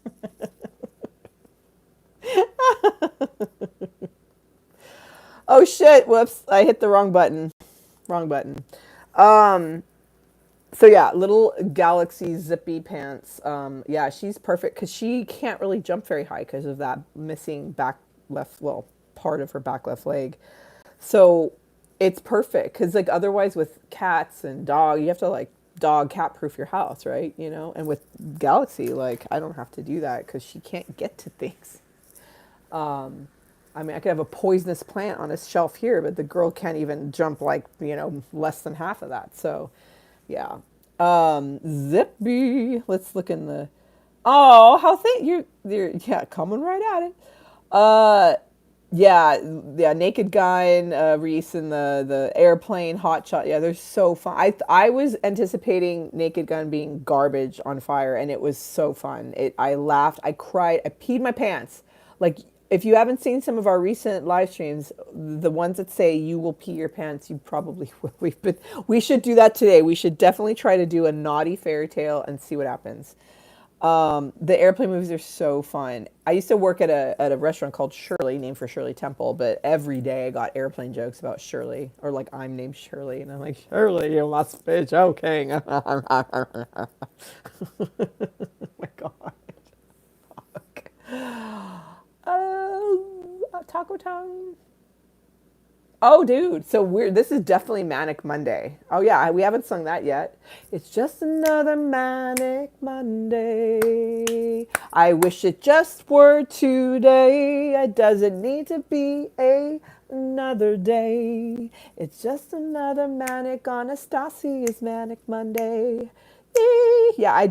Oh shit, whoops. I hit the wrong button. Wrong button. Um, so yeah, little Galaxy Zippy Pants. Yeah, she's perfect because she can't really jump very high because of that missing back left, well, part of her back left leg. So it's perfect because like otherwise with cats and dog, you have to like dog cat proof your house, right? You know, and with Galaxy, like I don't have to do that because she can't get to things. I mean, I could have a poisonous plant on a shelf here, but the girl can't even jump like, less than half of that. So, yeah. Zippy. Let's look in the. Oh, how think you're yeah, coming right at it. Uh, yeah, yeah. Naked Gun, Reese, and the airplane, Hot Shot. Yeah, they're so fun. I was anticipating Naked Gun being garbage on fire, and it was so fun. I laughed, I cried, I peed my pants. Like if you haven't seen some of our recent live streams, the ones that say you will pee your pants, you probably will. We should do that today. We should definitely try to do a naughty fairy tale and see what happens. The airplane movies are so fun. I used to work at a restaurant called Shirley, named for Shirley Temple, but every day I got airplane jokes about Shirley, or like I'm named Shirley, and I'm like, Shirley, you must be joking. Oh my God. Taco tongue. Oh, dude. So weird. This is definitely Manic Monday. Oh, yeah. We haven't sung that yet. It's just another Manic Monday. I wish it just were today. It doesn't need to be another day. It's just another Manic Anastasia's Manic Monday. Yeah, I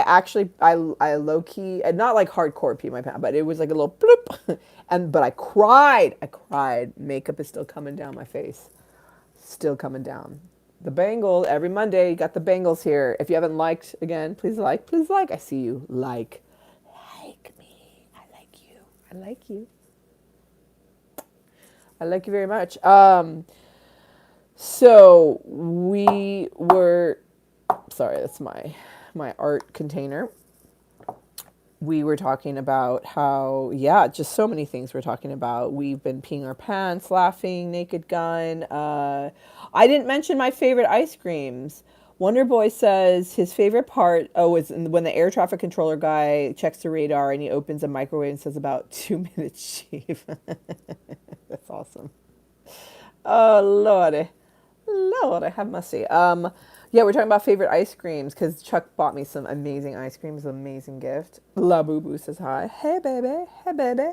actually, I low key, and not like hardcore pee my pants, but it was like a little bloop, but I cried. Makeup is still coming down my face, still coming down. The bangle every Monday. You got the bangles here. If you haven't liked, again, please like, please like. I see you. Like me. I like you. I like you. I like you very much. So we were sorry, that's my art container. We were talking about how, yeah, just so many things we're talking about. We've been peeing our pants, laughing, Naked Gun. I didn't mention my favorite ice creams. Wonder Boy says his favorite part, is when the air traffic controller guy checks the radar and he opens a microwave and says about 2 minutes, chief. That's awesome. Oh, Lordy. Lord, I have mercy. Yeah, we're talking about favorite ice creams because Chuck bought me some amazing ice creams, amazing gift. La Boo Boo says hi. Hey, baby. Hey, baby.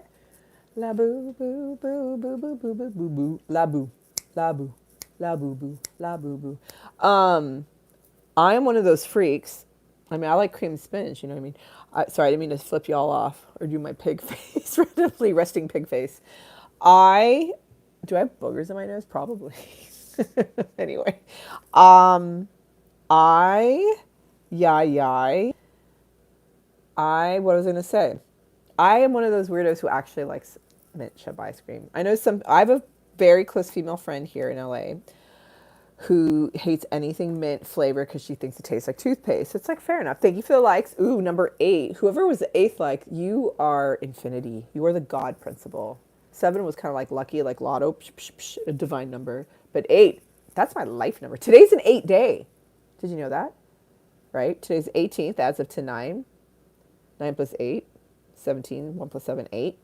La Boo Boo Boo Boo Boo Boo Boo Boo Boo. La Boo. La Boo. La Boo Boo. La Boo Boo. I am one of those freaks. I mean, I like cream spinach, you know what I mean? Sorry, I didn't mean to flip y'all off or do my pig face, randomly resting pig face. I, do I have boogers in my nose? Probably. Anyway, um, I, yeah, what was I gonna say? I am one of those weirdos who actually likes mint chip ice cream. I have a very close female friend here in LA who hates anything mint flavor because she thinks it tastes like toothpaste. It's like, fair enough. Thank you for the likes. Ooh, number 8. Whoever was the 8th like, you are infinity. You are the God principle. 7 was kind of like lucky, like lotto, a divine number. But 8, that's my life number. Today's an 8 day. Did you know that? Right? Today's 18th, adds up to 9. 9 plus 8, 17. 1 plus 7, 8.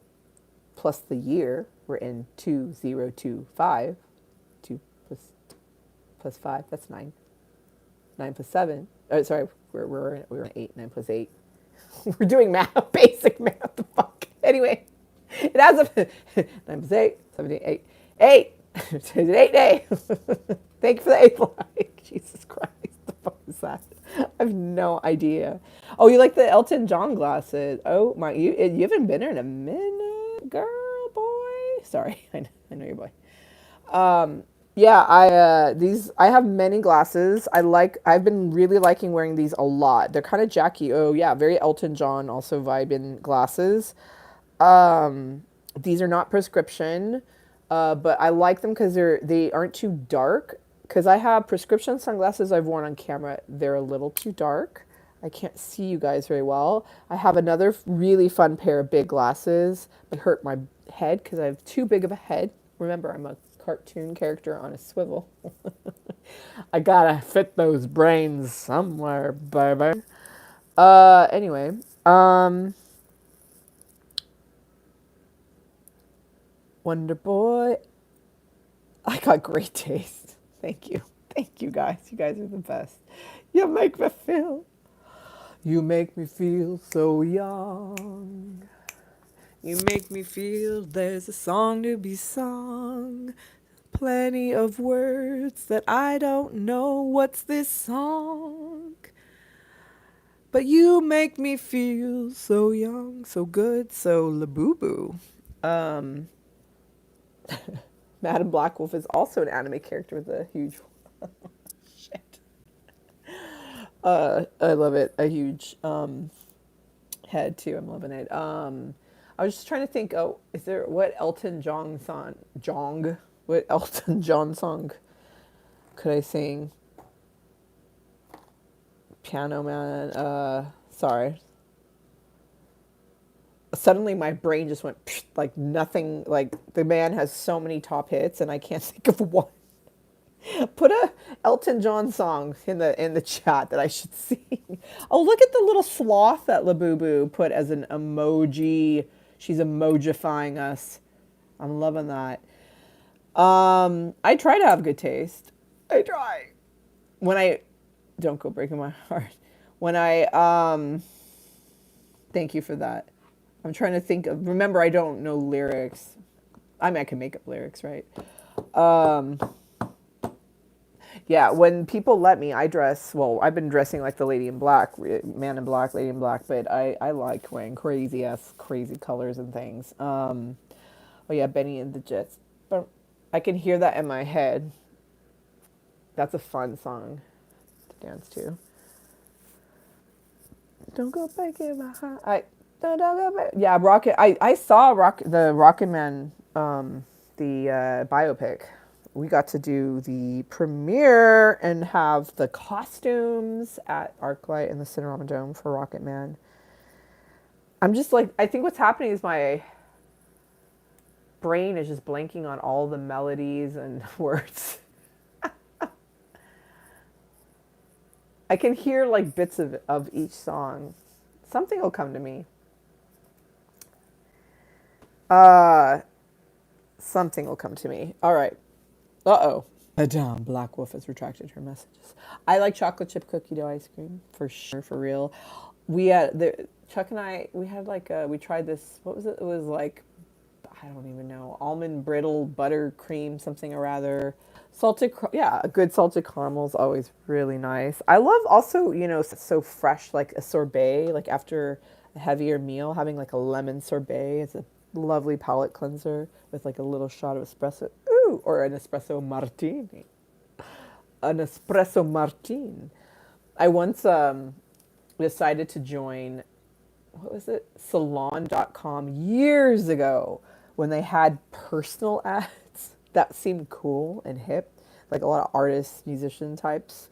Plus the year, we're in 2025. 2 plus 5, that's 9. 9 plus 7. Oh, sorry, we're in 8. 9 plus 8. We're doing math, basic math. The fuck. Anyway, it adds up. 9 plus 8, 17, 8. 8. Today's an 8 day. Thank you for the 8th like. Jesus Christ. The fuck is that? I have no idea. Oh, you like the Elton John glasses? Oh my, you haven't been here in a minute, girl, boy. Sorry, I know your boy. Yeah, I have many glasses. I've been really liking wearing these a lot. They're kind of Jackie. Oh yeah, very Elton John also vibe in glasses. Um, these are not prescription, but I like them because they aren't too dark. Because I have prescription sunglasses I've worn on camera. They're a little too dark. I can't see you guys very well. I have another really fun pair of big glasses. They hurt my head because I have too big of a head. Remember, I'm a cartoon character on a swivel. I gotta fit those brains somewhere, baby. Anyway, Wonder Boy. I got great taste. Thank you. Thank you guys. You guys are the best. You make me feel. You make me feel so young. You make me feel there's a song to be sung. Plenty of words that I don't know. What's this song? But you make me feel so young, so good, so laboo. Um, Madame Black Wolf is also an anime character with a huge shit. I love it. A huge head too. I'm loving it. I was just trying to think. Oh, is there what Elton John song? Jong? What Elton John song could I sing? Piano Man. Sorry. Suddenly my brain just went like nothing. Like the man has so many top hits, and I can't think of one. Put a Elton John song in the chat that I should sing. Oh, look at the little sloth that Labubu put as an emoji. She's emojifying us. I'm loving that. I try to have good taste. I try. When I don't go breaking my heart. When I thank you for that. I'm trying to think of. Remember, I don't know lyrics. I mean, I can make up lyrics, right? Um, Yeah, when people let me, I dress. Well, I've been dressing like the lady in black, man in black, lady in black, but I like wearing crazy ass, crazy colors and things. Oh yeah, Benny and the Jets. But I can hear that in my head. That's a fun song to dance to. Don't go breaking my heart. Don't go back. Yeah, Rocket. I saw the Rocket Man the biopic. We got to do the premiere and have the costumes at ArcLight in the Cinerama Dome for Rocket Man. I'm just like, I think what's happening is my brain is just blanking on all the melodies and words. I can hear like bits of each song. Something will come to me. Uh, Something will come to me. All right. Uh-oh. Madame Black Wolf has retracted her messages. I like chocolate chip cookie dough ice cream for sure, for real. We had Chuck and I. We had like we tried this. What was it? It was like I don't even know, almond brittle buttercream something or rather. Yeah, a good salted caramel is always really nice. I love also so fresh like a sorbet like after a heavier meal having like a lemon sorbet. It's a lovely palate cleanser with like a little shot of espresso. Ooh, or an espresso martini. An espresso martini. I once decided to join what was it? Salon.com years ago when they had personal ads that seemed cool and hip. Like a lot of artists, musician types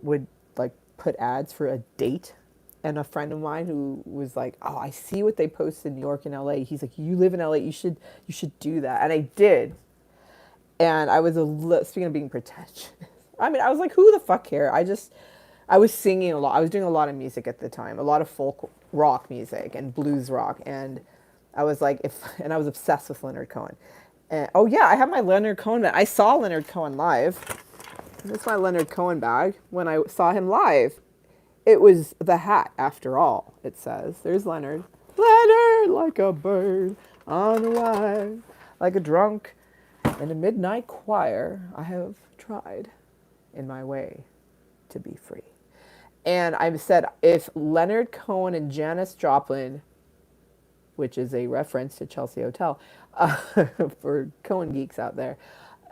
would like put ads for a date. And a friend of mine who was like, "Oh, I see what they post in New York and LA." He's like, "You live in LA, you should do that." And I did. And I was speaking of being pretentious. I mean, I was like, "Who the fuck care?" I was singing a lot. I was doing a lot of music at the time, a lot of folk rock music and blues rock, and I was like, and I was obsessed with Leonard Cohen. And oh yeah, I have my Leonard Cohen. I saw Leonard Cohen live. That's my Leonard Cohen bag. When I saw him live, it was the hat. After all, it says there's Leonard. Leonard, like a bird on a wire, like a drunk in a midnight choir. I have tried in my way to be free. And I said, if Leonard Cohen and Janis Joplin, which is a reference to Chelsea Hotel for Cohen geeks out there,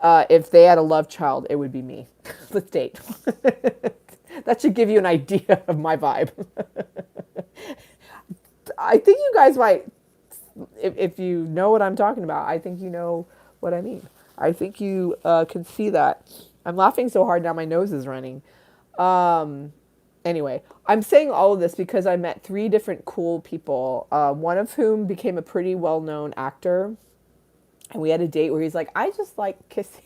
If they had a love child, it would be me. Let's date. That should give you an idea of my vibe. I think you guys might, if you know what I'm talking about, I think you know what I mean. I think you can see that. I'm laughing so hard now my nose is running. Um, anyway, I'm saying all of this because I met three different cool people, one of whom became a pretty well known actor. And we had a date where he's like, I just like kissing.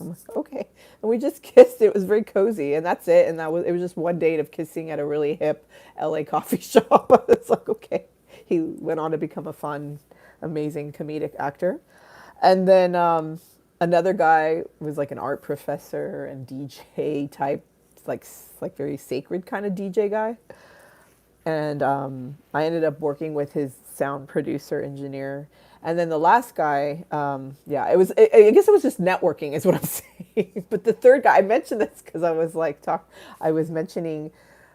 I'm like, okay. And we just kissed. It was very cozy. And that's it. And it was just one date of kissing at a really hip LA coffee shop. It's like, okay. He went on to become a fun, amazing comedic actor. And then another guy was like an art professor and DJ type, like very sacred kind of DJ guy. And I ended up working with his sound producer engineer. And then the last guy, yeah, I guess it was just networking, is what I'm saying. But the third guy, I mentioned this because I was like, I was mentioning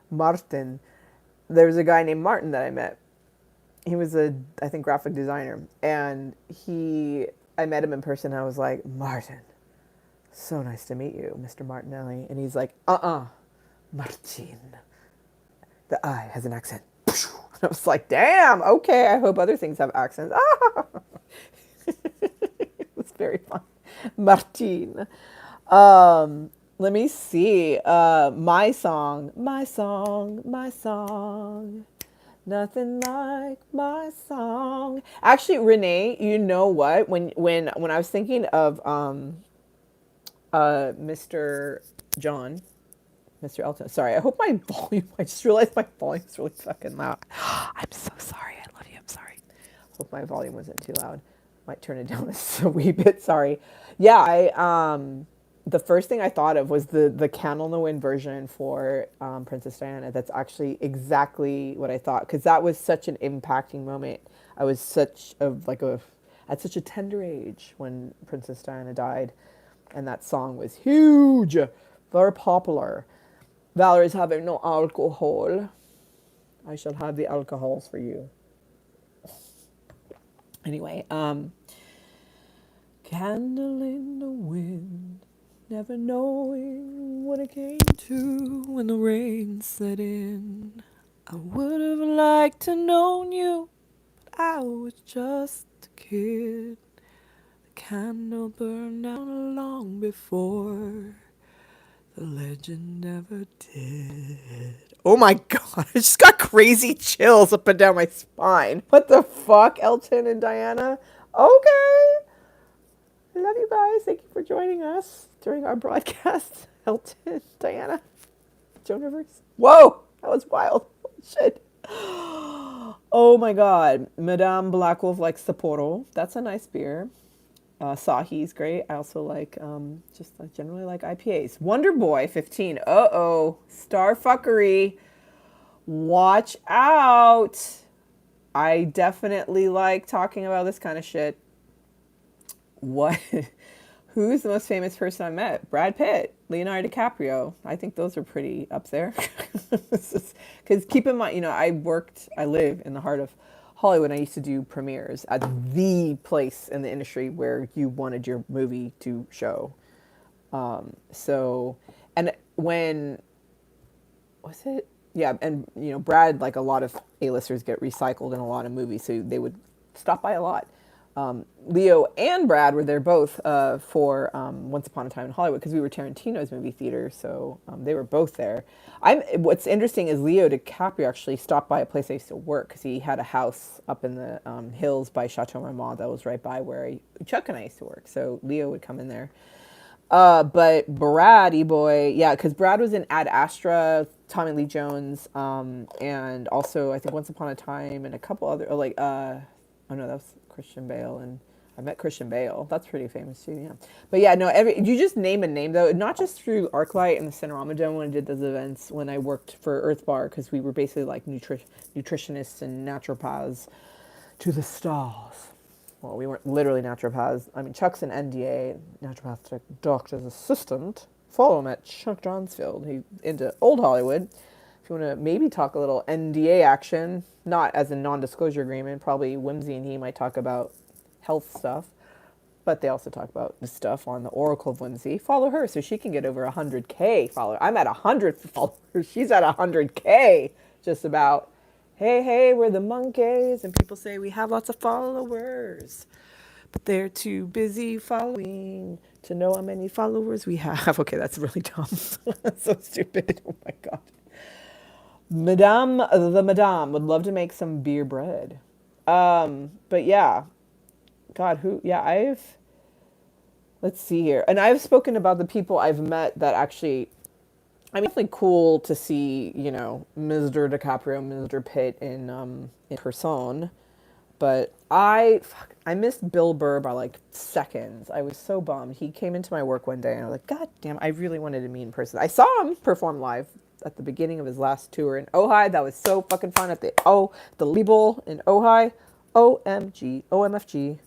Martin. There was a guy named Martin that I met. He was I think, graphic designer, and I met him in person. And I was like, Martin, so nice to meet you, Mr. Martinelli. And he's like, Martin. The I has an accent. I was like, damn, okay, I hope other things have accents. It was very fun. Martin. Let me see. My song, my song, my song. Nothing like my song. Actually, Renee, you know what? When I was thinking of Mr. John, Mr. Elton. Sorry, I hope my volume, I just realized my volume is really fucking loud. I'm so sorry. I love you. I'm sorry. Hope my volume wasn't too loud. Might turn it down a wee bit. Sorry. Yeah, the first thing I thought of was the Candle in the Wind version for Princess Diana. That's actually exactly what I thought, because that was such an impacting moment. I was at such a tender age when Princess Diana died, and that song was huge, very popular. Valerie's having no alcohol. I shall have the alcohols for you. Anyway, candle in the wind, never knowing what it came to when the rain set in. I would have liked to known you, but I was just a kid. The candle burned out long before the legend ever did. Oh my god, I just got crazy chills up and down my spine. What the fuck, Elton and Diana? Okay. I love you guys. Thank you for joining us during our broadcast. Elton, Diana, Joan Rivers. Whoa, that was wild. Holy shit. Oh my god. Madame Black Wolf likes Sapporo. That's a nice beer. Sahi's great. I also like, I generally like IPAs. Wonder Boy 15. Uh-oh. Starfuckery. Watch out. I definitely like talking about this kind of shit. What? Who's the most famous person I met? Brad Pitt, Leonardo DiCaprio. I think those are pretty up there. Because keep in mind, I live in the heart of Hollywood. I used to do premieres at the place in the industry where you wanted your movie to show. And when, was it? Yeah, and Brad, like a lot of A-listers, get recycled in a lot of movies, so they would stop by a lot. Leo and Brad were there both for Once Upon a Time in Hollywood, because we were Tarantino's movie theater, so they were both there. What's interesting is Leo DiCaprio actually stopped by a place I used to work, because he had a house up in the hills by Chateau Marmont that was right by where Chuck and I used to work, so Leo would come in there. But Brady boy, yeah, because Brad was in Ad Astra, Tommy Lee Jones, and also I think Once Upon a Time and a couple other, oh no, that was Christian Bale, and I met Christian Bale. That's pretty famous too, yeah. But yeah, no, you just name a name though, not just through ArcLight and the Cinerama Dome when I did those events when I worked for Earth Bar, because we were basically like nutritionists and naturopaths to the stars. Well, we weren't literally naturopaths. I mean, Chuck's an NDA, naturopathic doctor's assistant. Follow him at Chuck Johnsfield. He's into old Hollywood. If you want to maybe talk a little NDA action, not as a non-disclosure agreement, probably Whimsy and he might talk about health stuff. But they also talk about the stuff on the Oracle of Whimsy. Follow her so she can get over 100K followers. I'm at 100 followers. She's at 100K. Just about. Hey, hey, we're the monkeys. And people say we have lots of followers. But they're too busy following to know how many followers we have. Okay, that's really dumb. That's so stupid. Oh my God. Madame, the Madame would love to make some beer bread. But yeah, God, let's see here. And I've spoken about the people I've met that actually, I mean, it's definitely cool to see, Mr. DiCaprio, Mr. Pitt in person. But I missed Bill Burr by like seconds. I was so bummed. He came into my work one day and I was like, God damn, I really wanted to meet in person. I saw him perform live at the beginning of his last tour in Ojai. That was so fucking fun at the Label in Ojai. OMG, OMFG.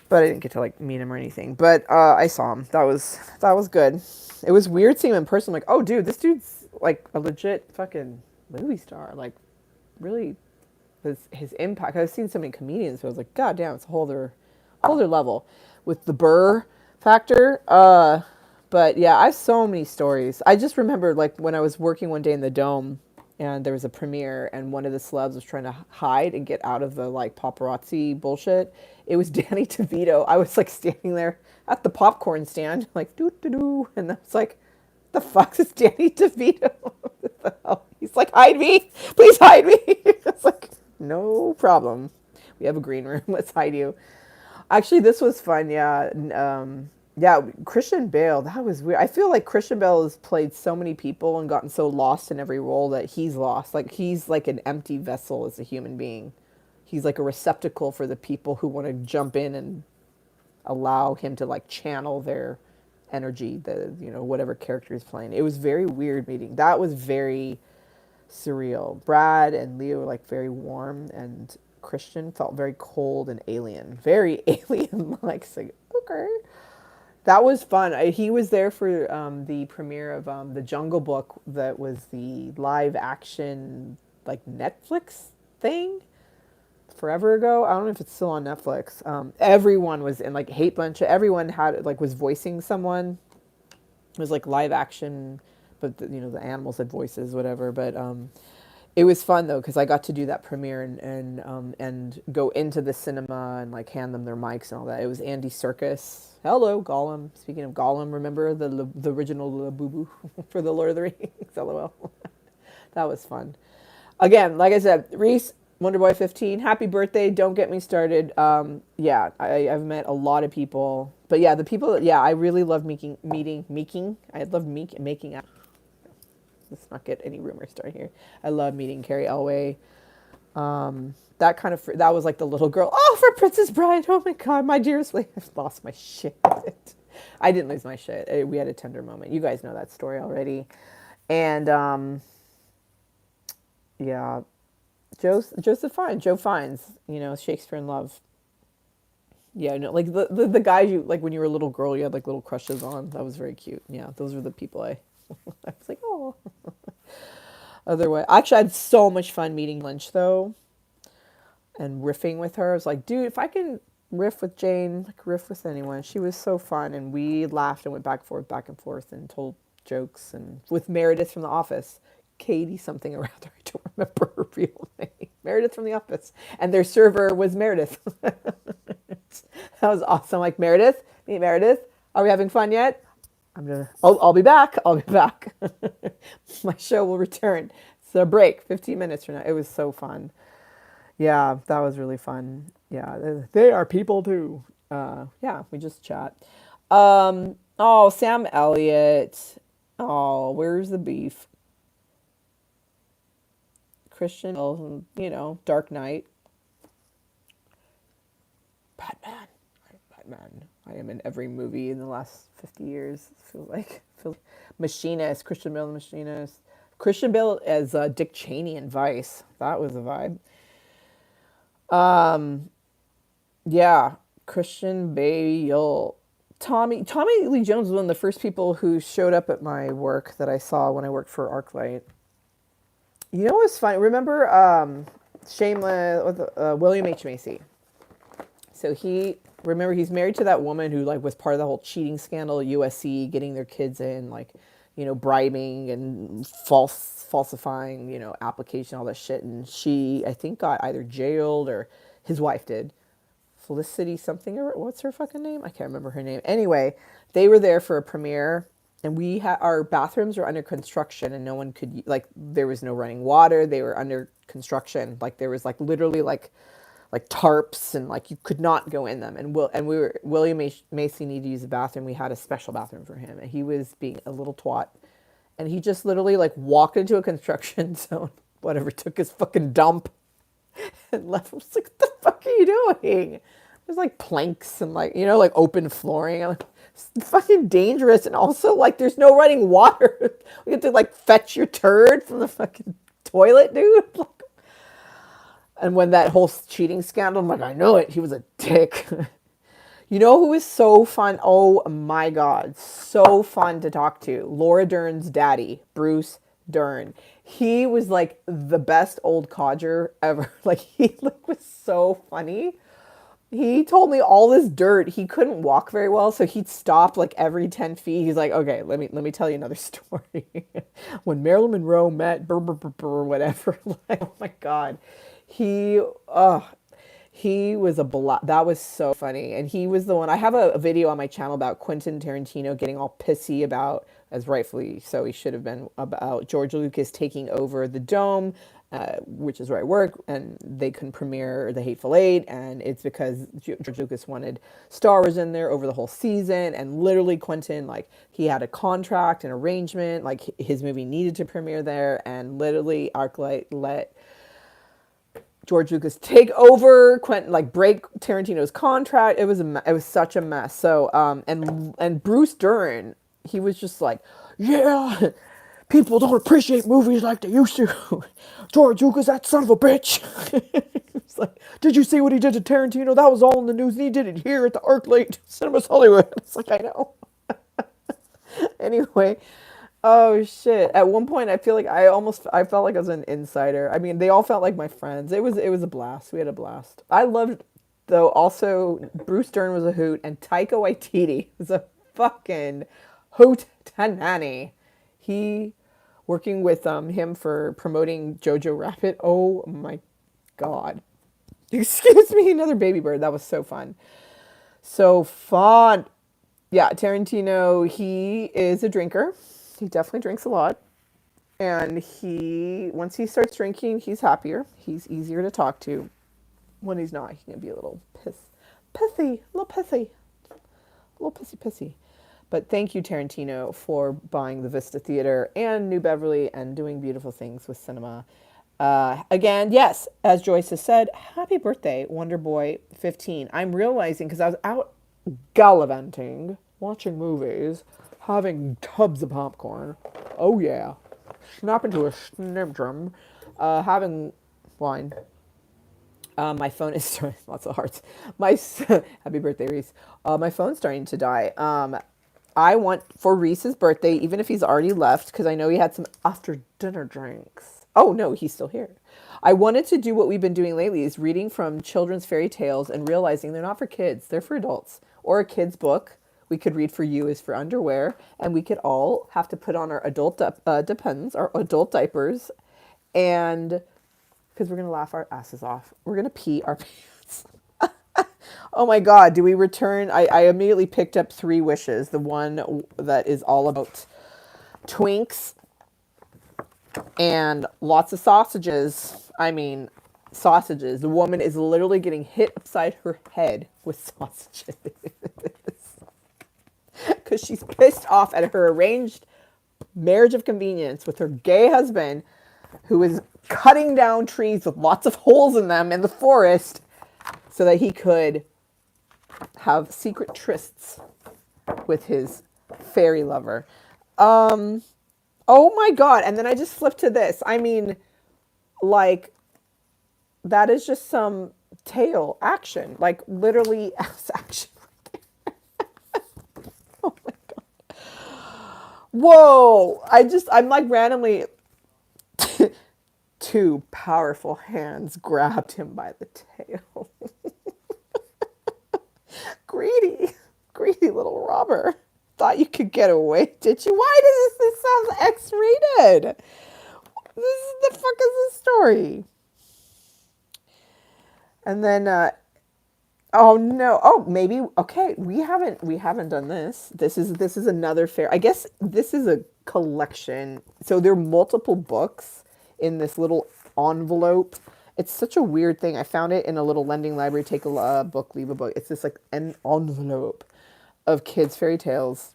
But I didn't get to like meet him or anything. But I saw him. That was good. It was weird seeing him in person. Like, oh, dude, this dude's like a legit fucking movie star. Like, really, his impact. I've seen so many comedians, so I was like, God damn, it's a whole other level with the Burr factor. But yeah, I have so many stories. I just remember like when I was working one day in the Dome and there was a premiere and one of the celebs was trying to hide and get out of the like paparazzi bullshit. It was Danny DeVito. I was like standing there at the popcorn stand, like doo doo doo, and I was like, the fuck is Danny DeVito? What the hell? He's like, hide me, please hide me. It's like, no problem. We have a green room. Let's hide you. Actually, this was fun. Yeah. Yeah, Christian Bale, that was weird. I feel like Christian Bale has played so many people and gotten so lost in every role that he's lost. Like, he's like an empty vessel as a human being. He's like a receptacle for the people who want to jump in and allow him to like channel their energy, whatever character he's playing. It was very weird meeting. That was very surreal. Brad and Leo were like very warm, and Christian felt very cold and alien. Very alien-like. Like, okay. That was fun. He was there for the premiere of The Jungle Book, that was the live action like Netflix thing forever ago. I don't know if it's still on Netflix. Everyone was in like Hate Bunch. Everyone had like was voicing someone. It was like live action, but the animals had voices, whatever. But it was fun though because I got to do that premiere and go into the cinema and like hand them their mics and all that. It was Andy Serkis. Hello, Gollum. Speaking of Gollum, remember the original Labubu for the Lord of the Rings? LOL. That was fun. Again, like I said, Reese, Wonderboy 15, happy birthday. Don't get me started. Yeah, I've met a lot of people. But yeah, the people, yeah, I really love making. I love making out. Let's not get any rumors started here. I love meeting Carrie Elway. That was like the little girl. Oh, for Princess Bride. Oh my God, my dearest. I've lost my shit. I didn't lose my shit. We had a tender moment. You guys know that story already. And yeah, Joseph Fiennes, Joe Fiennes. Shakespeare in Love. Yeah, no, like the guys you like when you were a little girl, you had like little crushes on. That was very cute. Yeah, those were the people I was like, oh. Otherwise, actually, I had so much fun meeting Lynch though, and riffing with her. I was like, dude, if I can riff with Jane, I can riff with anyone. She was so fun, and we laughed and went back and forth, and told jokes. And with Meredith from The Office, Katie something or other, I don't remember her real name. Meredith from The Office, and their server was Meredith. That was awesome. Like, Meredith, meet Meredith. Are we having fun yet? I'll be back. I'll be back. My show will return. It's a break, 15 minutes from now. It was so fun. Yeah, that was really fun. Yeah, they are people too. Yeah, we just chat. Oh, Sam Elliott. Oh, where's the beef? Christian, Dark Knight. Batman. I am in every movie in the last 50 years. Feels like Machinist, Christian Bale, the Machinist. Christian Bale as Dick Cheney in Vice. That was a vibe. Yeah, Christian Bale. Tommy Lee Jones was one of the first people who showed up at my work that I saw when I worked for ArcLight. You know what's funny? Remember Shameless with William H. Macy? So remember, he's married to that woman who like was part of the whole cheating scandal at USC, getting their kids in, like, bribing and falsifying, application, all that shit. And she, I think, got either jailed or his wife did. Felicity something, or what's her fucking name? I can't remember her name. Anyway, they were there for a premiere, and we had our bathrooms were under construction, and no one could, like, there was no running water. They were under construction, like there was like literally like tarps, and like you could not go in them. And William Macy needed to use the bathroom. We had a special bathroom for him, and he was being a little twat, and he just literally like walked into a construction zone, whatever, took his fucking dump and left. I was like, what the fuck are you doing? There's like planks and like, like open flooring. I'm like, it's fucking dangerous. And also like there's no running water. We have to like fetch your turd from the fucking toilet, dude. Like, and when that whole cheating scandal, I'm like, I know it. He was a dick. You know who is so fun? Oh my God. So fun to talk to. Laura Dern's daddy, Bruce Dern. He was like the best old codger ever. Like he was so funny. He told me all this dirt. He couldn't walk very well, so he'd stop like every 10 feet. He's like, okay, let me tell you another story. When Marilyn Monroe met whatever. Like, oh my God. He was that was so funny. And he was the one, I have a video on my channel about Quentin Tarantino getting all pissy about, as rightfully so he should have been, about George Lucas taking over the Dome, which is where I work, and they couldn't premiere The Hateful Eight, and it's because George Lucas wanted Star Wars in there over the whole season, and literally Quentin, like, he had a contract, an arrangement, like, his movie needed to premiere there, and literally ArcLight let George Lucas take over Quentin, like break Tarantino's contract. It was such a mess. So and Bruce Dern, he was just like, yeah, people don't appreciate movies like they used to. George Lucas, that son of a bitch. It's like, did you see what he did to Tarantino? That was all in the news, and he did it here at the ArcLight Cinemas Hollywood. It's like, I know. Anyway. Oh shit. At one point I feel like I felt like I was an insider. I mean, they all felt like my friends. It was a blast. We had a blast. I loved, though, also Bruce Dern was a hoot, and Taika Waititi was a fucking hoot tanani. He working with him for promoting Jojo Rabbit. Oh my God. Excuse me, another baby bird. That was so fun. So fun. Yeah, Tarantino, he is a drinker. He definitely drinks a lot. And once he starts drinking, he's happier. He's easier to talk to. When he's not, he can be a little pissy, a little pissy. But thank you, Tarantino, for buying the Vista Theater and New Beverly and doing beautiful things with cinema. Again, yes, as Joyce has said, happy birthday, Wonderboy 15. I'm realizing, because I was out gallivanting, watching movies, having tubs of popcorn. Oh yeah. Snap into a snimdrum. Having wine. My phone is starting, lots of hearts. Happy birthday, Reese. My phone's starting to die. I want for Reese's birthday, even if he's already left, because I know he had some after dinner drinks. Oh no, he's still here. I wanted to do what we've been doing lately, is reading from children's fairy tales and realizing they're not for kids, they're for adults. Or a kid's book. We could read For You is for underwear, and we could all have to put on our our adult diapers, and because we're going to laugh our asses off. We're going to pee our pants. Oh my God, do we return? I immediately picked up Three Wishes, the one that is all about twinks and lots of sausages. I mean, sausages. The woman is literally getting hit upside her head with sausages. Because she's pissed off at her arranged marriage of convenience with her gay husband, who is cutting down trees with lots of holes in them in the forest so that he could have secret trysts with his fairy lover. Oh my God. And then I just flipped to this. I mean, like, that is just some tail action. Like, literally ass action. Oh my God. Whoa. I'm like randomly, two powerful hands grabbed him by the tail. Greedy, greedy little robber. Thought you could get away, did you? Why does this sound X-rated? This is the fuck is this story? And then oh no. Oh, maybe okay, we haven't done this. This is another fair. I guess this is a collection. So there are multiple books in this little envelope. It's such a weird thing. I found it in a little lending library. Take a book, leave a book. It's this like an envelope of kids' fairy tales,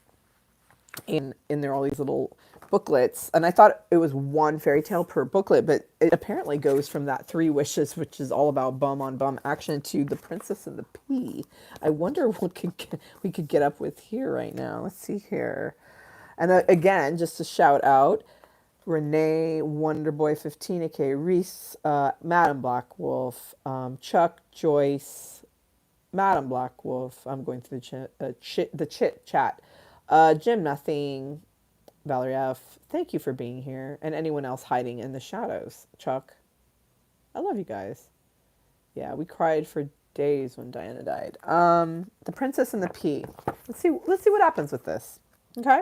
in there are all these little booklets, and I thought it was one fairy tale per booklet, but it apparently goes from that Three Wishes, which is all about bum on bum action, to The Princess and the Pea. I wonder what we could get up with here right now. Let's see here. And again, just to shout out Renee, Wonderboy 15, aka Reese, Madam Black Wolf, Chuck, Joyce, Madam Black Wolf. I'm going through the chit chat. Jim Nothing, Valerie F. Thank you for being here, and anyone else hiding in the shadows. Chuck, I love you guys. Yeah, we cried for days when Diana died. The Princess and the Pea. Let's see what happens with this. Okay.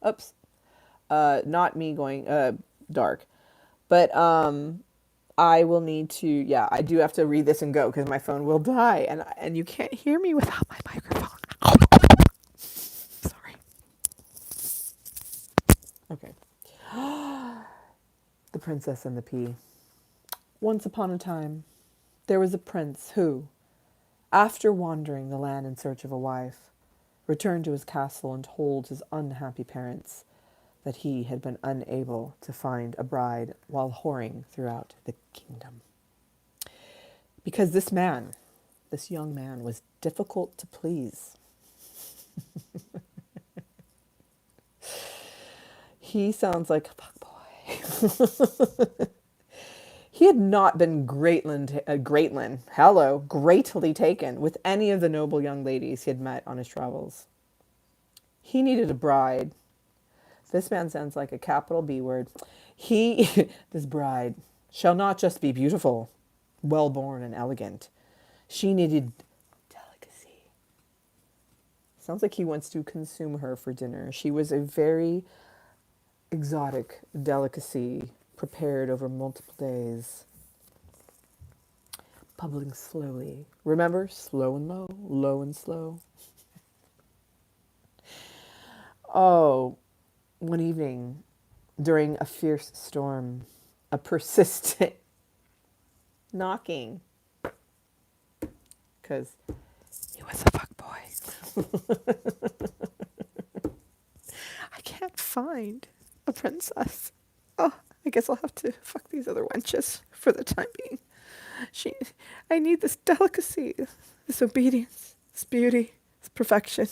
Oops. Not me going dark, but I will need to. Yeah, I do have to read this and go because my phone will die, and you can't hear me without my microphone. Sorry. Okay. The Princess and the Pea. Once upon a time, there was a prince who, after wandering the land in search of a wife, returned to his castle and told his unhappy parents that he had been unable to find a bride while whoring throughout the kingdom. Because this young man, was difficult to please. He sounds like a fuckboy. He had not been greatly taken with any of the noble young ladies he had met on his travels. He needed a bride. This man sounds like a capital B word. This bride, shall not just be beautiful, well born, and elegant. She needed delicacy. Sounds like he wants to consume her for dinner. She was a very exotic delicacy prepared over multiple days, bubbling slowly. Remember, slow and low, low and slow. Oh, one evening, during a fierce storm, a persistent knocking, because he was a fuckboy. I can't find a princess. Oh, I guess I'll have to fuck these other wenches for the time being. I need this delicacy, this obedience, this beauty, this perfection.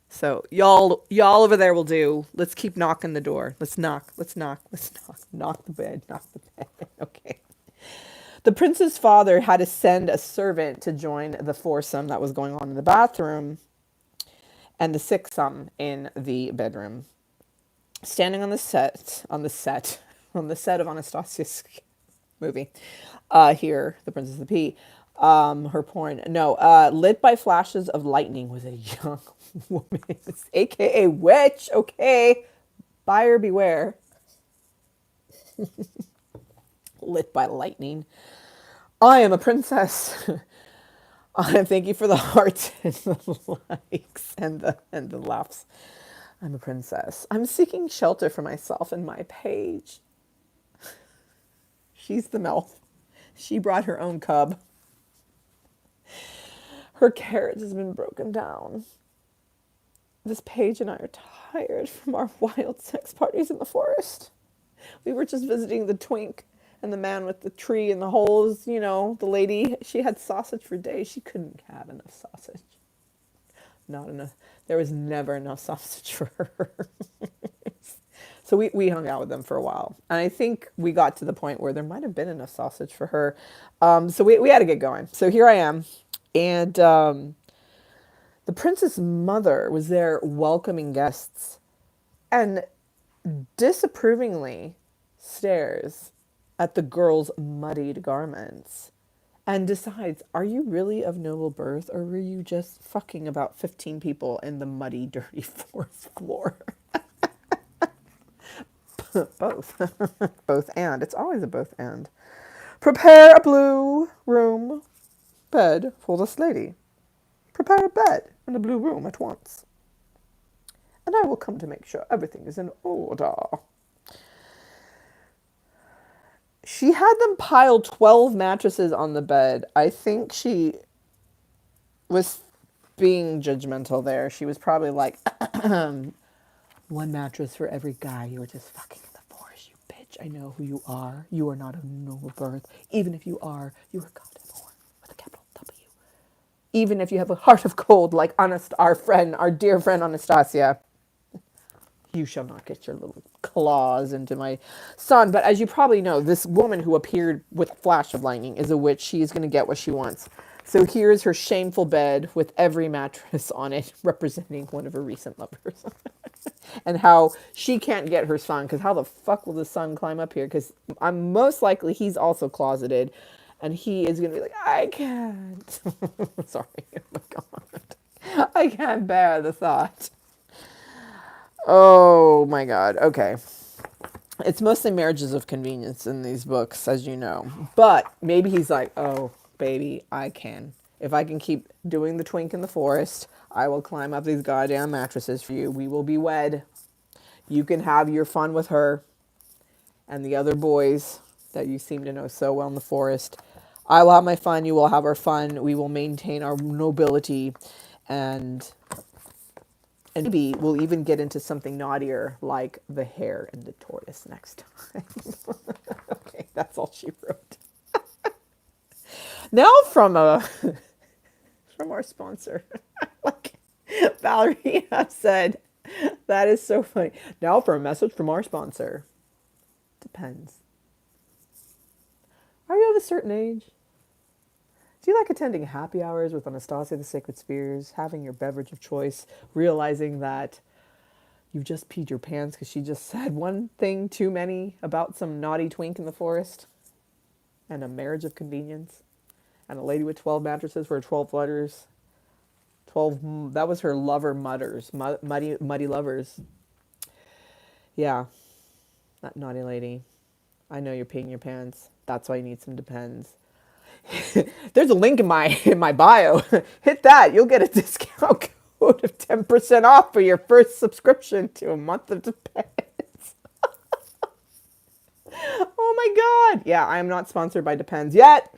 So y'all over there will do. Let's keep knocking the door. Let's knock. Knock the bed. Knock the bed. Okay. The prince's father had to send a servant to join the foursome that was going on in the bathroom and the sixsome in the bedroom. Standing on the set of Anastasia's movie, here, The Princess of the Pea, her porn, no, lit by flashes of lightning was a young woman, aka witch, okay, buyer beware, lit by lightning. I am a princess. Thank you for the hearts and the likes and the laughs. I'm a princess. I'm seeking shelter for myself and my page. She's the MILF. She brought her own cub. Her carriage has been broken down. This page and I are tired from our wild sex parties in the forest. We were just visiting the twink and the man with the tree and the holes. You know, the lady, she had sausage for days. She couldn't have enough sausage. Not enough. There was never enough sausage for her. So we hung out with them for a while. And I think we got to the point where there might have been enough sausage for her. So we had to get going. So here I am. And the prince's mother was there welcoming guests and disapprovingly stares at the girl's muddied garments and decides, are you really of noble birth, or were you just fucking about 15 people in the muddy, dirty forest floor? Both. Both and. It's always a both and. Prepare a blue room bed for this lady. Prepare a bed in the blue room at once, and I will come to make sure everything is in order. She had them pile 12 mattresses on the bed. I think she was being judgmental there. She was probably like, one mattress for every guy you were just fucking in the forest, you bitch. I know who you are. You are not of noble birth. Even if you are, you are goddamn whore with a capital W. Even if you have a heart of gold like our friend, our dear friend Anastasia, you shall not get your little claws into my son. But as you probably know, this woman who appeared with a flash of lightning is a witch. She is going to get what she wants. So here's her shameful bed with every mattress on it representing one of her recent lovers. And how she can't get her son, because how the fuck will the son climb up here? Because I'm most likely he's also closeted. And he is going to be like, I can't. Sorry. Oh my God. I can't bear the thought. Oh my God. Okay. It's mostly marriages of convenience in these books, as you know. But maybe he's like, oh, baby, I can. If I can keep doing the twink in the forest, I will climb up these goddamn mattresses for you. We will be wed. You can have your fun with her and the other boys that you seem to know so well in the forest. I will have my fun. You will have our fun. We will maintain our nobility, and maybe we'll even get into something naughtier like the hare and the tortoise next time. Okay, that's all she wrote. Now from our sponsor, like Valerie has said, that is so funny. Now for a message from our sponsor. Depends. Are you of a certain age? Do you like attending happy hours with Anastasia the Sacred Spears, having your beverage of choice, realizing that you've just peed your pants because she just said one thing too many about some naughty twink in the forest, and a marriage of convenience, and a lady with 12 mattresses for 12 letters? 12, that was her lover mutters, muddy lovers. Yeah, that naughty lady. I know you're peeing your pants. That's why you need some Depends. There's a link in my bio. Hit that. You'll get a discount code of 10% off for your first subscription to a month of Depends. Oh my God. Yeah, I am not sponsored by Depends yet.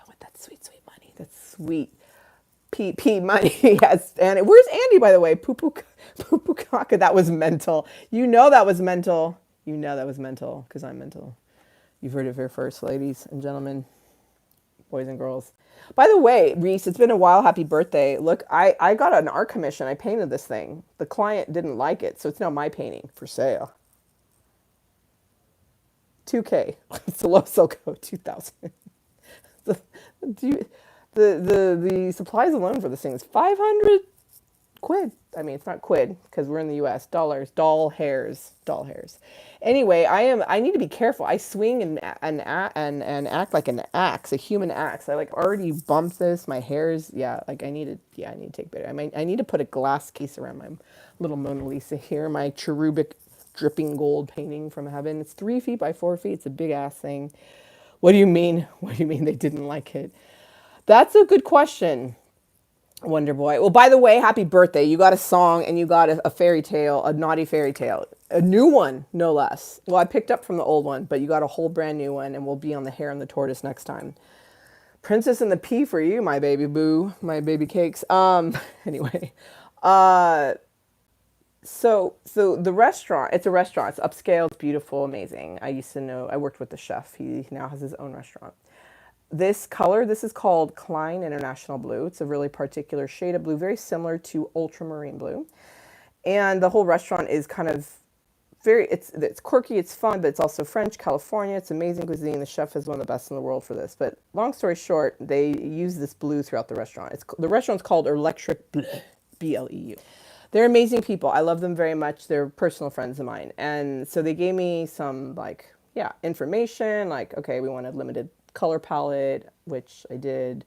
I want that sweet, sweet money. That's sweet. P money. Yes. And where's Andy, by the way? Poo poo caca. That was mental. You know that was mental. You know that was mental because I'm mental. You've heard it here first, ladies and gentlemen, boys and girls. By the way, Reese, it's been a while. Happy birthday. Look, I got an art commission. I painted this thing. The client didn't like it, so it's now my painting for sale. 2K. It's the low sell code 2000. the, the supplies alone for this thing is 500 quid. I mean, it's not quid because we're in the U.S. Dollars, doll hairs. Anyway, I need to be careful. I swing and act like an axe, a human axe. I like already bumped this. My hairs, yeah. Like I need to take better. I need to put a glass case around my little Mona Lisa here. My cherubic dripping gold painting from heaven. It's 3 feet by 4 feet. It's a big ass thing. What do you mean? What do you mean they didn't like it? That's a good question. Wonder Boy. Well, by the way, happy birthday. You got a song and you got a fairy tale, a naughty fairy tale. A new one, no less. Well, I picked up from the old one, but you got a whole brand new one, and we'll be on the Hare and the Tortoise next time. Princess and the Pea for you, my baby boo, my baby cakes. Anyway. So the restaurant, it's a restaurant. It's upscale, it's beautiful, amazing. I worked with the chef. He now has his own restaurant. This color, this is called Klein International Blue. It's a really particular shade of blue, very similar to ultramarine blue. And the whole restaurant is kind of it's quirky, it's fun, but it's also French, California. It's amazing cuisine. The chef is one of the best in the world for this. But long story short, they use this blue throughout the restaurant. The restaurant's called Electric Bleu, B-L-E-U. They're amazing people. I love them very much. They're personal friends of mine. And so they gave me some information, like, okay, we want a limited color palette, which I did.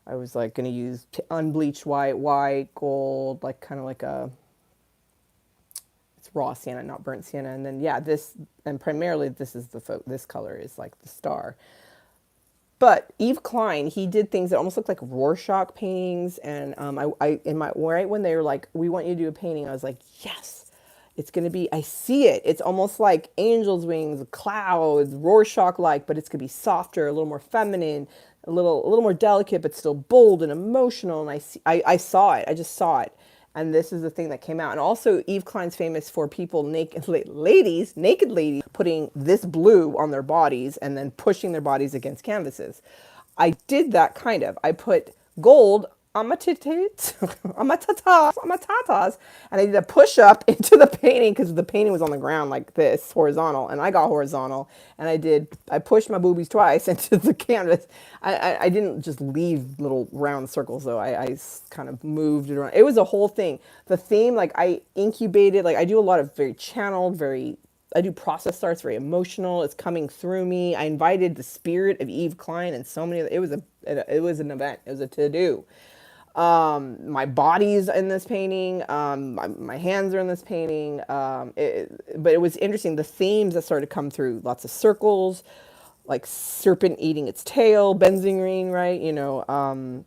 I was like going to use unbleached white, gold, like kind of like a, it's raw sienna, not burnt sienna. And then, yeah, this, and primarily this is this color is like the star. But Yves Klein, he did things that almost looked like Rorschach paintings. And in my, right when they were like, we want you to do a painting, I was like, yes, it's going to be, I see it. It's almost like angel's wings, clouds, Rorschach like, but it's going to be softer, a little more feminine, a little more delicate, but still bold and emotional. And I saw it. I just saw it. And this is the thing that came out. And also, Yves Klein's famous for people, naked ladies, putting this blue on their bodies and then pushing their bodies against canvases. I did that kind of. I put gold on my titties, on my tatas, and I did a push up into the painting because the painting was on the ground like this, horizontal, and I got horizontal, and I pushed my boobies twice into the canvas. I didn't just leave little round circles though. I kind of moved it around. It was a whole thing. The theme, like I incubated, like I do a lot of very channeled, I do process starts, very emotional. It's coming through me. I invited the spirit of Yves Klein and so many. It was an event. It was a to do. My body's in this painting. My hands are in this painting. But it was interesting. The themes that started to come through, lots of circles, like serpent eating its tail, benzene, right?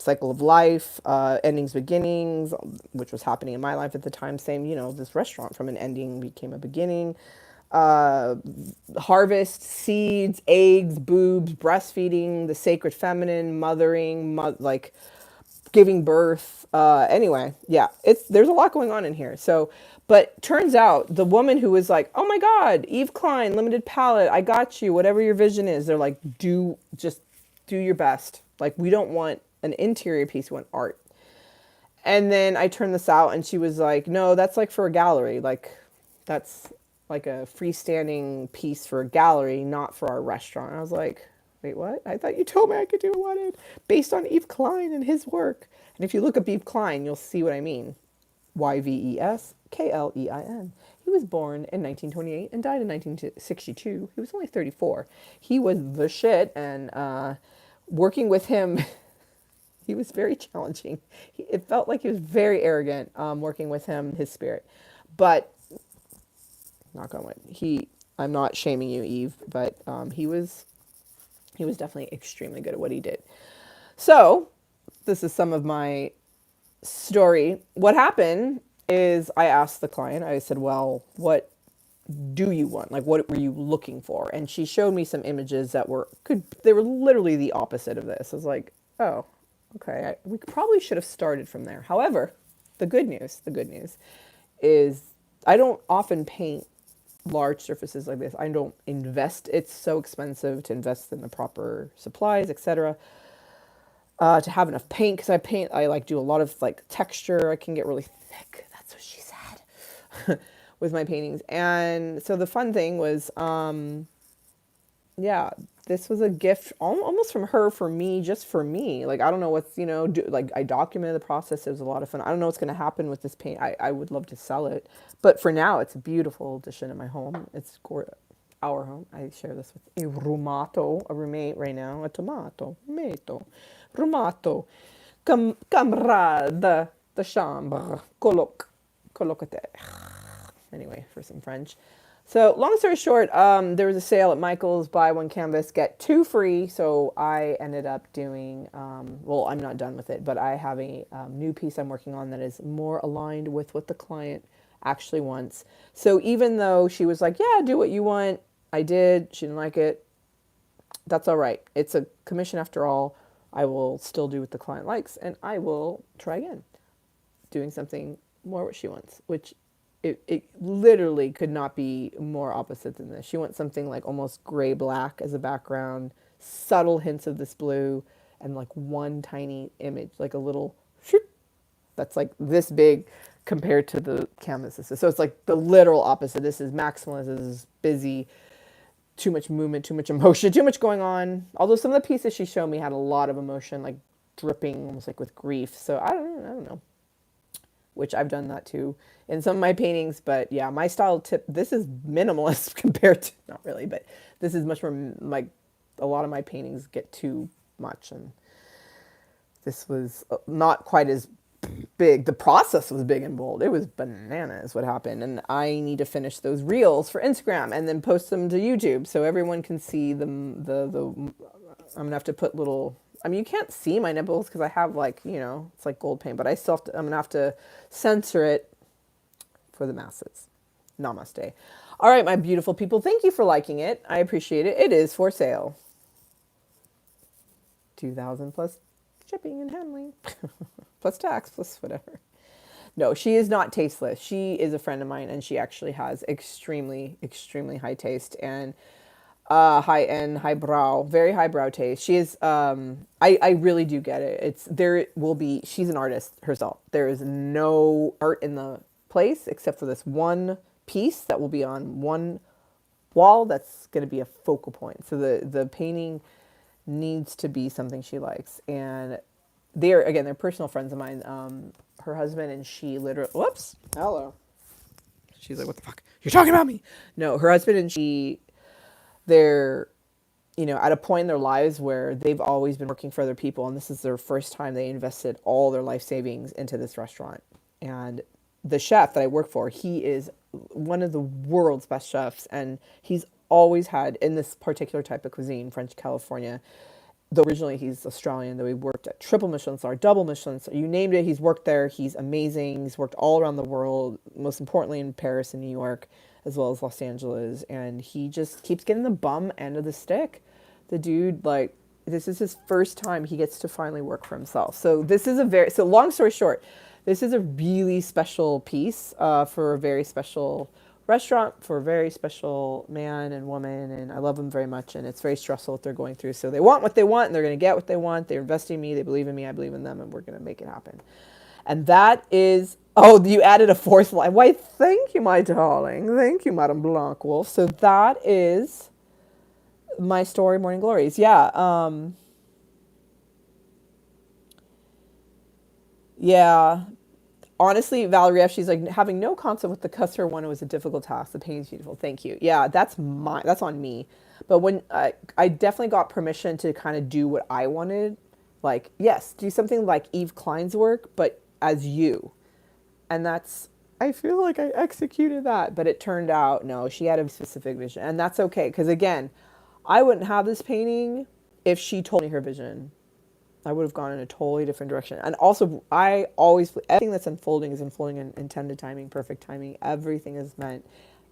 Cycle of life, endings, beginnings, which was happening in my life at the time. Same, this restaurant from an ending became a beginning. Harvest, seeds, eggs, boobs, breastfeeding, the sacred feminine, mothering, like giving birth. Anyway, yeah, there's a lot going on in here. So, but turns out the woman who was like, oh my God, Yves Klein, limited palette, I got you, whatever your vision is. They're like, just do your best. Like, we don't want an interior piece, we want art. And then I turned this out and she was like, no, that's like for a gallery. Like, that's like a freestanding piece for a gallery, not for our restaurant. And I was like, wait, what? I thought you told me I could do what I wanted based on Yves Klein and his work. And if you look up Yves Klein, you'll see what I mean. Yvesklein. He was born in 1928 and died in 1962. He was only 34. He was the shit, and working with him, he was very challenging. It felt like he was very arrogant working with him, his spirit. But, knock on wood, I'm not shaming you, Yves, but he was definitely extremely good at what he did. So, this is some of my story. What happened is I asked the client, I said, well, what do you want? Like, what were you looking for? And she showed me some images that they were literally the opposite of this. I was like, oh, okay, we probably should have started from there. However, the good news is I don't often paint large surfaces like this. I don't invest. It's so expensive to invest in the proper supplies, etc. To have enough paint, because I like do a lot of like texture. I can get really thick. That's what she said with my paintings. And so the fun thing was, yeah, this was a gift almost from her for me, just for me. Like, I don't know what's, like I documented the process. It was a lot of fun. I don't know what's going to happen with this paint. I would love to sell it. But for now, it's a beautiful addition in my home. It's our home. I share this with a roommate right now, a tomato, rumato, camarade de chambre, colocataire. Anyway, for some French. So, long story short, there was a sale at Michael's, buy one canvas, get two free. So I ended up doing, well, I'm not done with it, but I have a new piece I'm working on that is more aligned with what the client actually wants. So even though she was like, yeah, do what you want, I did, she didn't like it, that's all right. It's a commission after all. I will still do what the client likes, and I will try again, doing something more what she wants, which it literally could not be more opposite than this. She wants something like almost gray-black as a background, subtle hints of this blue, and like one tiny image, like a little shoop, that's like this big compared to the canvas. So it's like the literal opposite. This is maximalist, this is busy, too much movement, too much emotion, too much going on. Although some of the pieces she showed me had a lot of emotion, like dripping, almost like with grief. So I don't know. Which I've done that too in some of my paintings. But yeah, my style tip, this is minimalist compared to, not really, but this is much more like a lot of my paintings get too much, and this was not quite as big. The process was big and bold. It was bananas what happened. And I need to finish those reels for Instagram and then post them to YouTube so everyone can see them. I'm gonna have to put little, I mean, you can't see my nipples because I have like, it's like gold paint, but I still have to, I'm gonna have to censor it for the masses. Namaste. All right, my beautiful people, thank you for liking it. I appreciate it. It is for sale. 2,000 plus shipping and handling, plus tax, plus whatever. No, she is not tasteless. She is a friend of mine, and she actually has extremely, extremely high taste and high end, highbrow, very highbrow taste. She is. I really do get it. There will be. She's an artist herself. There is no art in the place except for this one piece that will be on one wall. That's going to be a focal point. So the painting needs to be something she likes, and they're personal friends of mine. Her husband and she literally, whoops, hello. She's like, what the fuck? You're talking about me. No, her husband and she, they're, at a point in their lives where they've always been working for other people. And this is their first time they invested all their life savings into this restaurant. And the chef that I work for, he is one of the world's best chefs. And he's always had, in this particular type of cuisine, French California, though originally he's Australian, though he worked at triple Michelin star, double Michelin star, you named it, he's worked there. He's amazing. He's worked all around the world, most importantly in Paris and New York, as well as Los Angeles. And he just keeps getting the bum end of the stick. The dude, like, this is his first time he gets to finally work for himself. So this is so long story short, this is a really special piece for a very special restaurant, for a very special man and woman, and I love them very much, and it's very stressful what they're going through. So they want what they want, and they're going to get what they want. They're investing in me, they believe in me, I believe in them, and we're going to make it happen. And that is, oh, you added a fourth line. Why, thank you, my darling. Thank you, Madame Blanc Wolf. So that is my story, Morning Glories. Yeah. Honestly, Valerie F., she's like, having no concept with the customer one was a difficult task. The painting's beautiful. Thank you. Yeah, that's on me. But when I definitely got permission to kind of do what I wanted, like, yes, do something like Eve Klein's work, but as you. And I feel like I executed that, but it turned out, no, she had a specific vision. And that's okay, because again, I wouldn't have this painting if she told me her vision. I would have gone in a totally different direction. And also, everything that's unfolding is unfolding in intended timing, perfect timing. Everything is meant.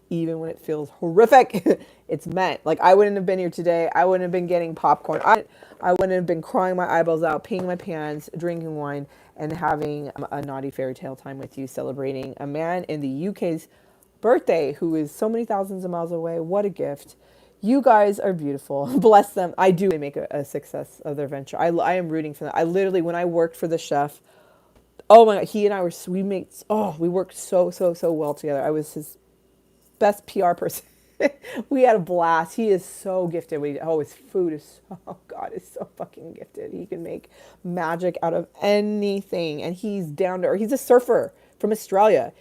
Even when it feels horrific, it's meant. Like, I wouldn't have been here today. I wouldn't have been getting popcorn. I wouldn't have been crying my eyeballs out, peeing my pants, drinking wine, and having a naughty fairy tale time with you, celebrating a man in the UK's birthday who is so many thousands of miles away. What a gift. You guys are beautiful. Bless them. I do make a success of their venture. I am rooting for them. I literally, when I worked for the chef, oh my God, he and I were, we worked so, so, so well together. I was his best PR person. We had a blast. He is so gifted. His food is oh God, is so fucking gifted. He can make magic out of anything. And he's down to earth. He's a surfer from Australia,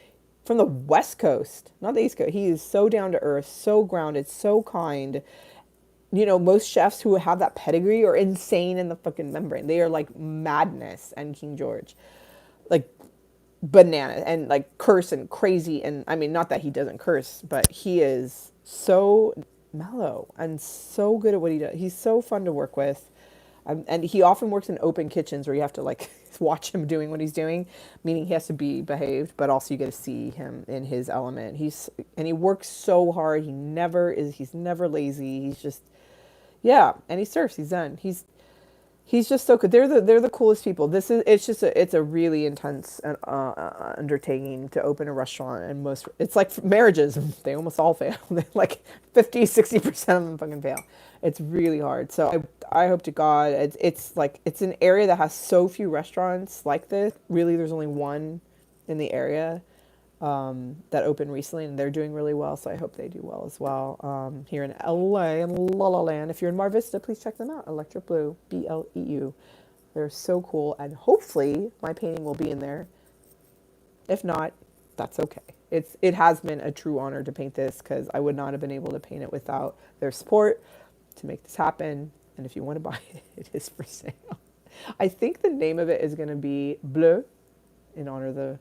from the West Coast, not the East Coast. He is so down to earth, so grounded, so kind. Most chefs who have that pedigree are insane in the fucking membrane. They are like madness and King George. Like banana and like curse and crazy. And I mean, not that he doesn't curse, but he is so mellow and so good at what he does. He's so fun to work with. And he often works in open kitchens where you have to like watch him doing what he's doing, meaning he has to be behaved, but also you get to see him in his element. And he works so hard. He's never lazy. He's just, yeah. And he surfs. He's zen. He's just so good. They're the coolest people. It's a really intense undertaking to open a restaurant, and it's like marriages. They almost all fail. Like 50-60% of them fucking fail. It's really hard. So I hope to God it's an area that has so few restaurants like this. Really, there's only one in the area that opened recently, and they're doing really well. So I hope they do well as well. Here in LA and La La Land. If you're in Mar Vista, please check them out. Electric Blue, BLEU. They're so cool, and hopefully my painting will be in there. If not, that's okay. It has been a true honor to paint this because I would not have been able to paint it without their support. to make this happen. And if you want to buy it, it is for sale. I think the name of it is going to be Bleu, in honor of the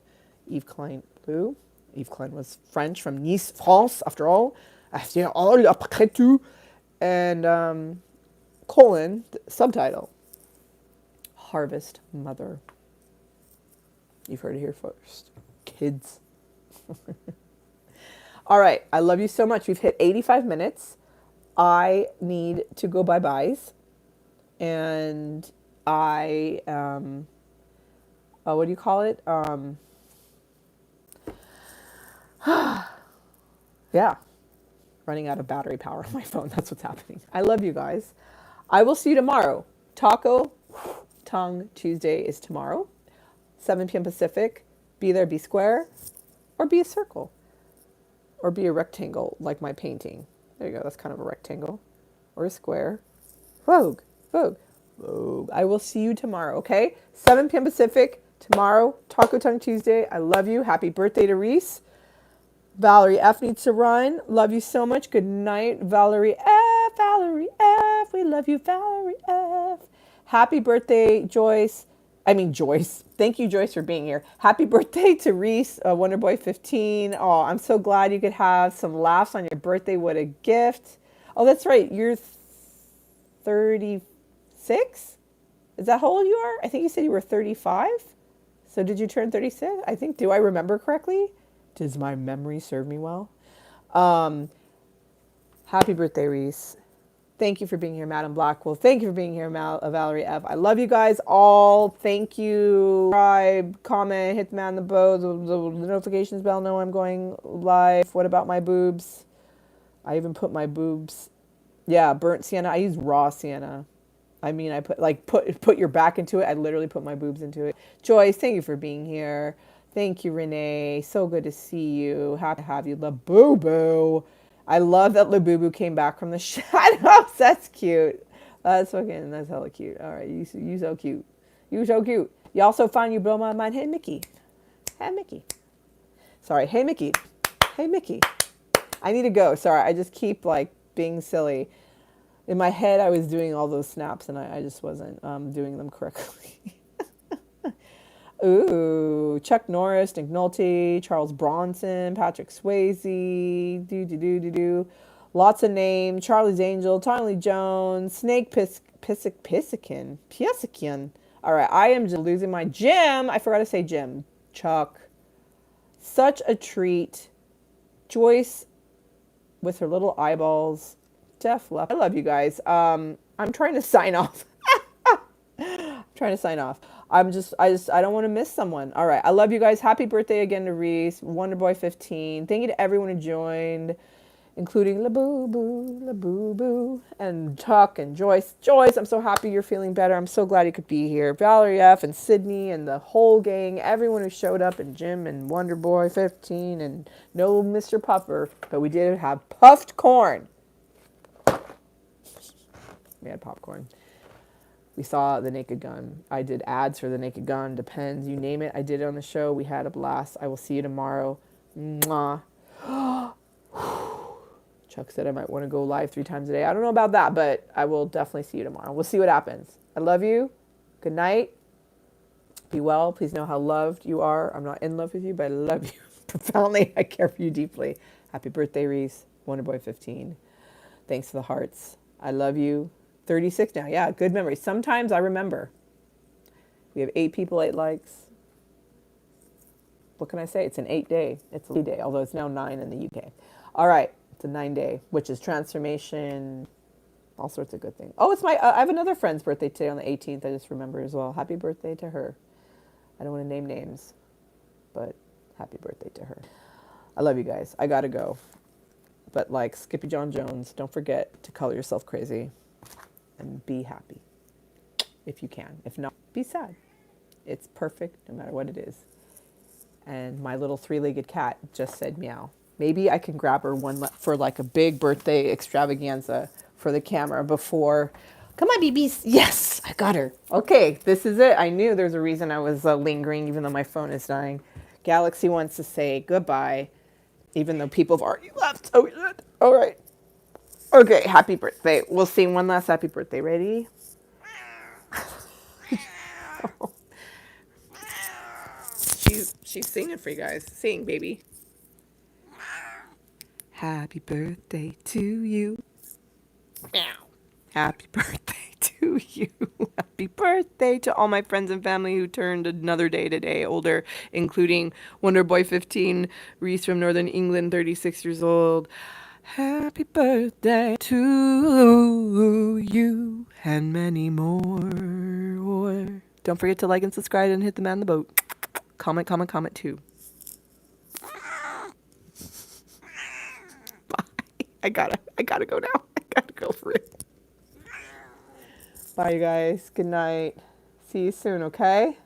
Yves Klein Bleu. Yves Klein was French, from Nice, France, after all. Après tout. And colon, subtitle, Harvest Mother. You've heard it here first. Kids. All right. I love you so much. We've hit 85 minutes. I need to go bye-byes. And I, what do you call it? Yeah. Running out of battery power on my phone. That's what's happening. I love you guys. I will see you tomorrow. Taco Tongue Tuesday is tomorrow. 7 p.m. Pacific. Be there, be square. Or be a circle. Or be a rectangle, like my painting. There you go. That's kind of a rectangle. Or a square. Vogue. Vogue. Vogue. I will see you tomorrow, okay? 7 p.m. Pacific. Tomorrow. Taco Tongue Tuesday. I love you. Happy birthday to Reese. Valerie F needs to run. Love you so much. Good night, Valerie F. Valerie F. We love you, Valerie F. Happy birthday, Joyce. Joyce. Thank you, Joyce, for being here. Happy birthday to Reese, Wonderboy 15. Oh, I'm so glad you could have some laughs on your birthday. What a gift. Oh, that's right. You're 36? Is that how old you are? I think you said you were 35. So did you turn 36? Do I remember correctly? Does my memory serve me well? Happy birthday, Reese. Thank you for being here, Madam Blackwell. Thank you for being here, Valerie F. I love you guys all. Thank you. Subscribe, comment, hit the man on the bow, the notifications bell. Know I'm going live. What about my boobs? I even put my boobs. Yeah, burnt sienna. I use raw sienna. I put your back into it. I literally put my boobs into it. Joyce, thank you for being here. Thank you, Renee. So good to see you. Happy to have you. Labubu. I love that Labubu came back from the shadows. That's cute. That's hella cute. All right, you so cute. You so cute. You also find you blow my mind. Hey, Mickey. Hey, Mickey. Sorry. Hey, Mickey. Hey, Mickey. I need to go. Sorry, I just keep being silly. In my head, I was doing all those snaps, and I just wasn't doing them correctly. Ooh, Chuck Norris, Nick Nolte, Charles Bronson, Patrick Swayze, lots of names. Charlie's Angel, Tommy Lee Jones, Snake Pissikin. All right, I am just losing my Jim. I forgot to say Jim. Chuck. Such a treat. Joyce with her little eyeballs. Jeff left. I love you guys. I'm trying to sign off. I don't want to miss someone. All right. I love you guys. Happy birthday again to Reese, Wonderboy 15. Thank you to everyone who joined, including Labubu, and Chuck and Joyce. Joyce, I'm so happy you're feeling better. I'm so glad you could be here. Valerie F. and Sydney and the whole gang, everyone who showed up, and Jim and Wonderboy 15 and no Mr. Puffer, but we did have puffed corn. We had popcorn. We saw The Naked Gun. I did ads for The Naked Gun. Depends. You name it. I did it on the show. We had a blast. I will see you tomorrow. Mwah. Chuck said I might want to go live 3 times a day. I don't know about that, but I will definitely see you tomorrow. We'll see what happens. I love you. Good night. Be well. Please know how loved you are. I'm not in love with you, but I love you profoundly. I care for you deeply. Happy birthday, Reese. Wonderboy 15. Thanks for the hearts. I love you. 36 now. Yeah, good memory. Sometimes I remember. We have 8 people, 8 likes. What can I say? It's an 8-day. It's a day, although it's now 9 in the UK. All right. It's a 9-day, which is transformation, all sorts of good things. Oh, it's I have another friend's birthday today on the 18th. I just remember as well. Happy birthday to her. I don't want to name names, but happy birthday to her. I love you guys. I got to go. But like Skippy John Jones, don't forget to color yourself crazy. And be happy if you can. If not, be sad. It's perfect no matter what it is. And my little 3-legged cat just said meow. Maybe I can grab her one for like a big birthday extravaganza for the camera before. Come on, BBs. Yes, I got her. Okay, this is it. I knew there's a reason I was lingering even though my phone is dying. Galaxy wants to say goodbye even though people have already left. Oh, all right. Okay, happy birthday. We'll sing one last happy birthday. Ready? She's singing for you guys. Sing, baby. Happy birthday to you. Meow. Happy birthday to you. Happy birthday to all my friends and family who turned another day today older, including Wonderboy 15, Reese from Northern England, 36 years old. Happy birthday to you and many more. Don't forget to like and subscribe and hit the man in the boat. Comment, comment, comment too. Bye. I gotta go now. I gotta go for it. Bye, you guys. Good night. See you soon, okay?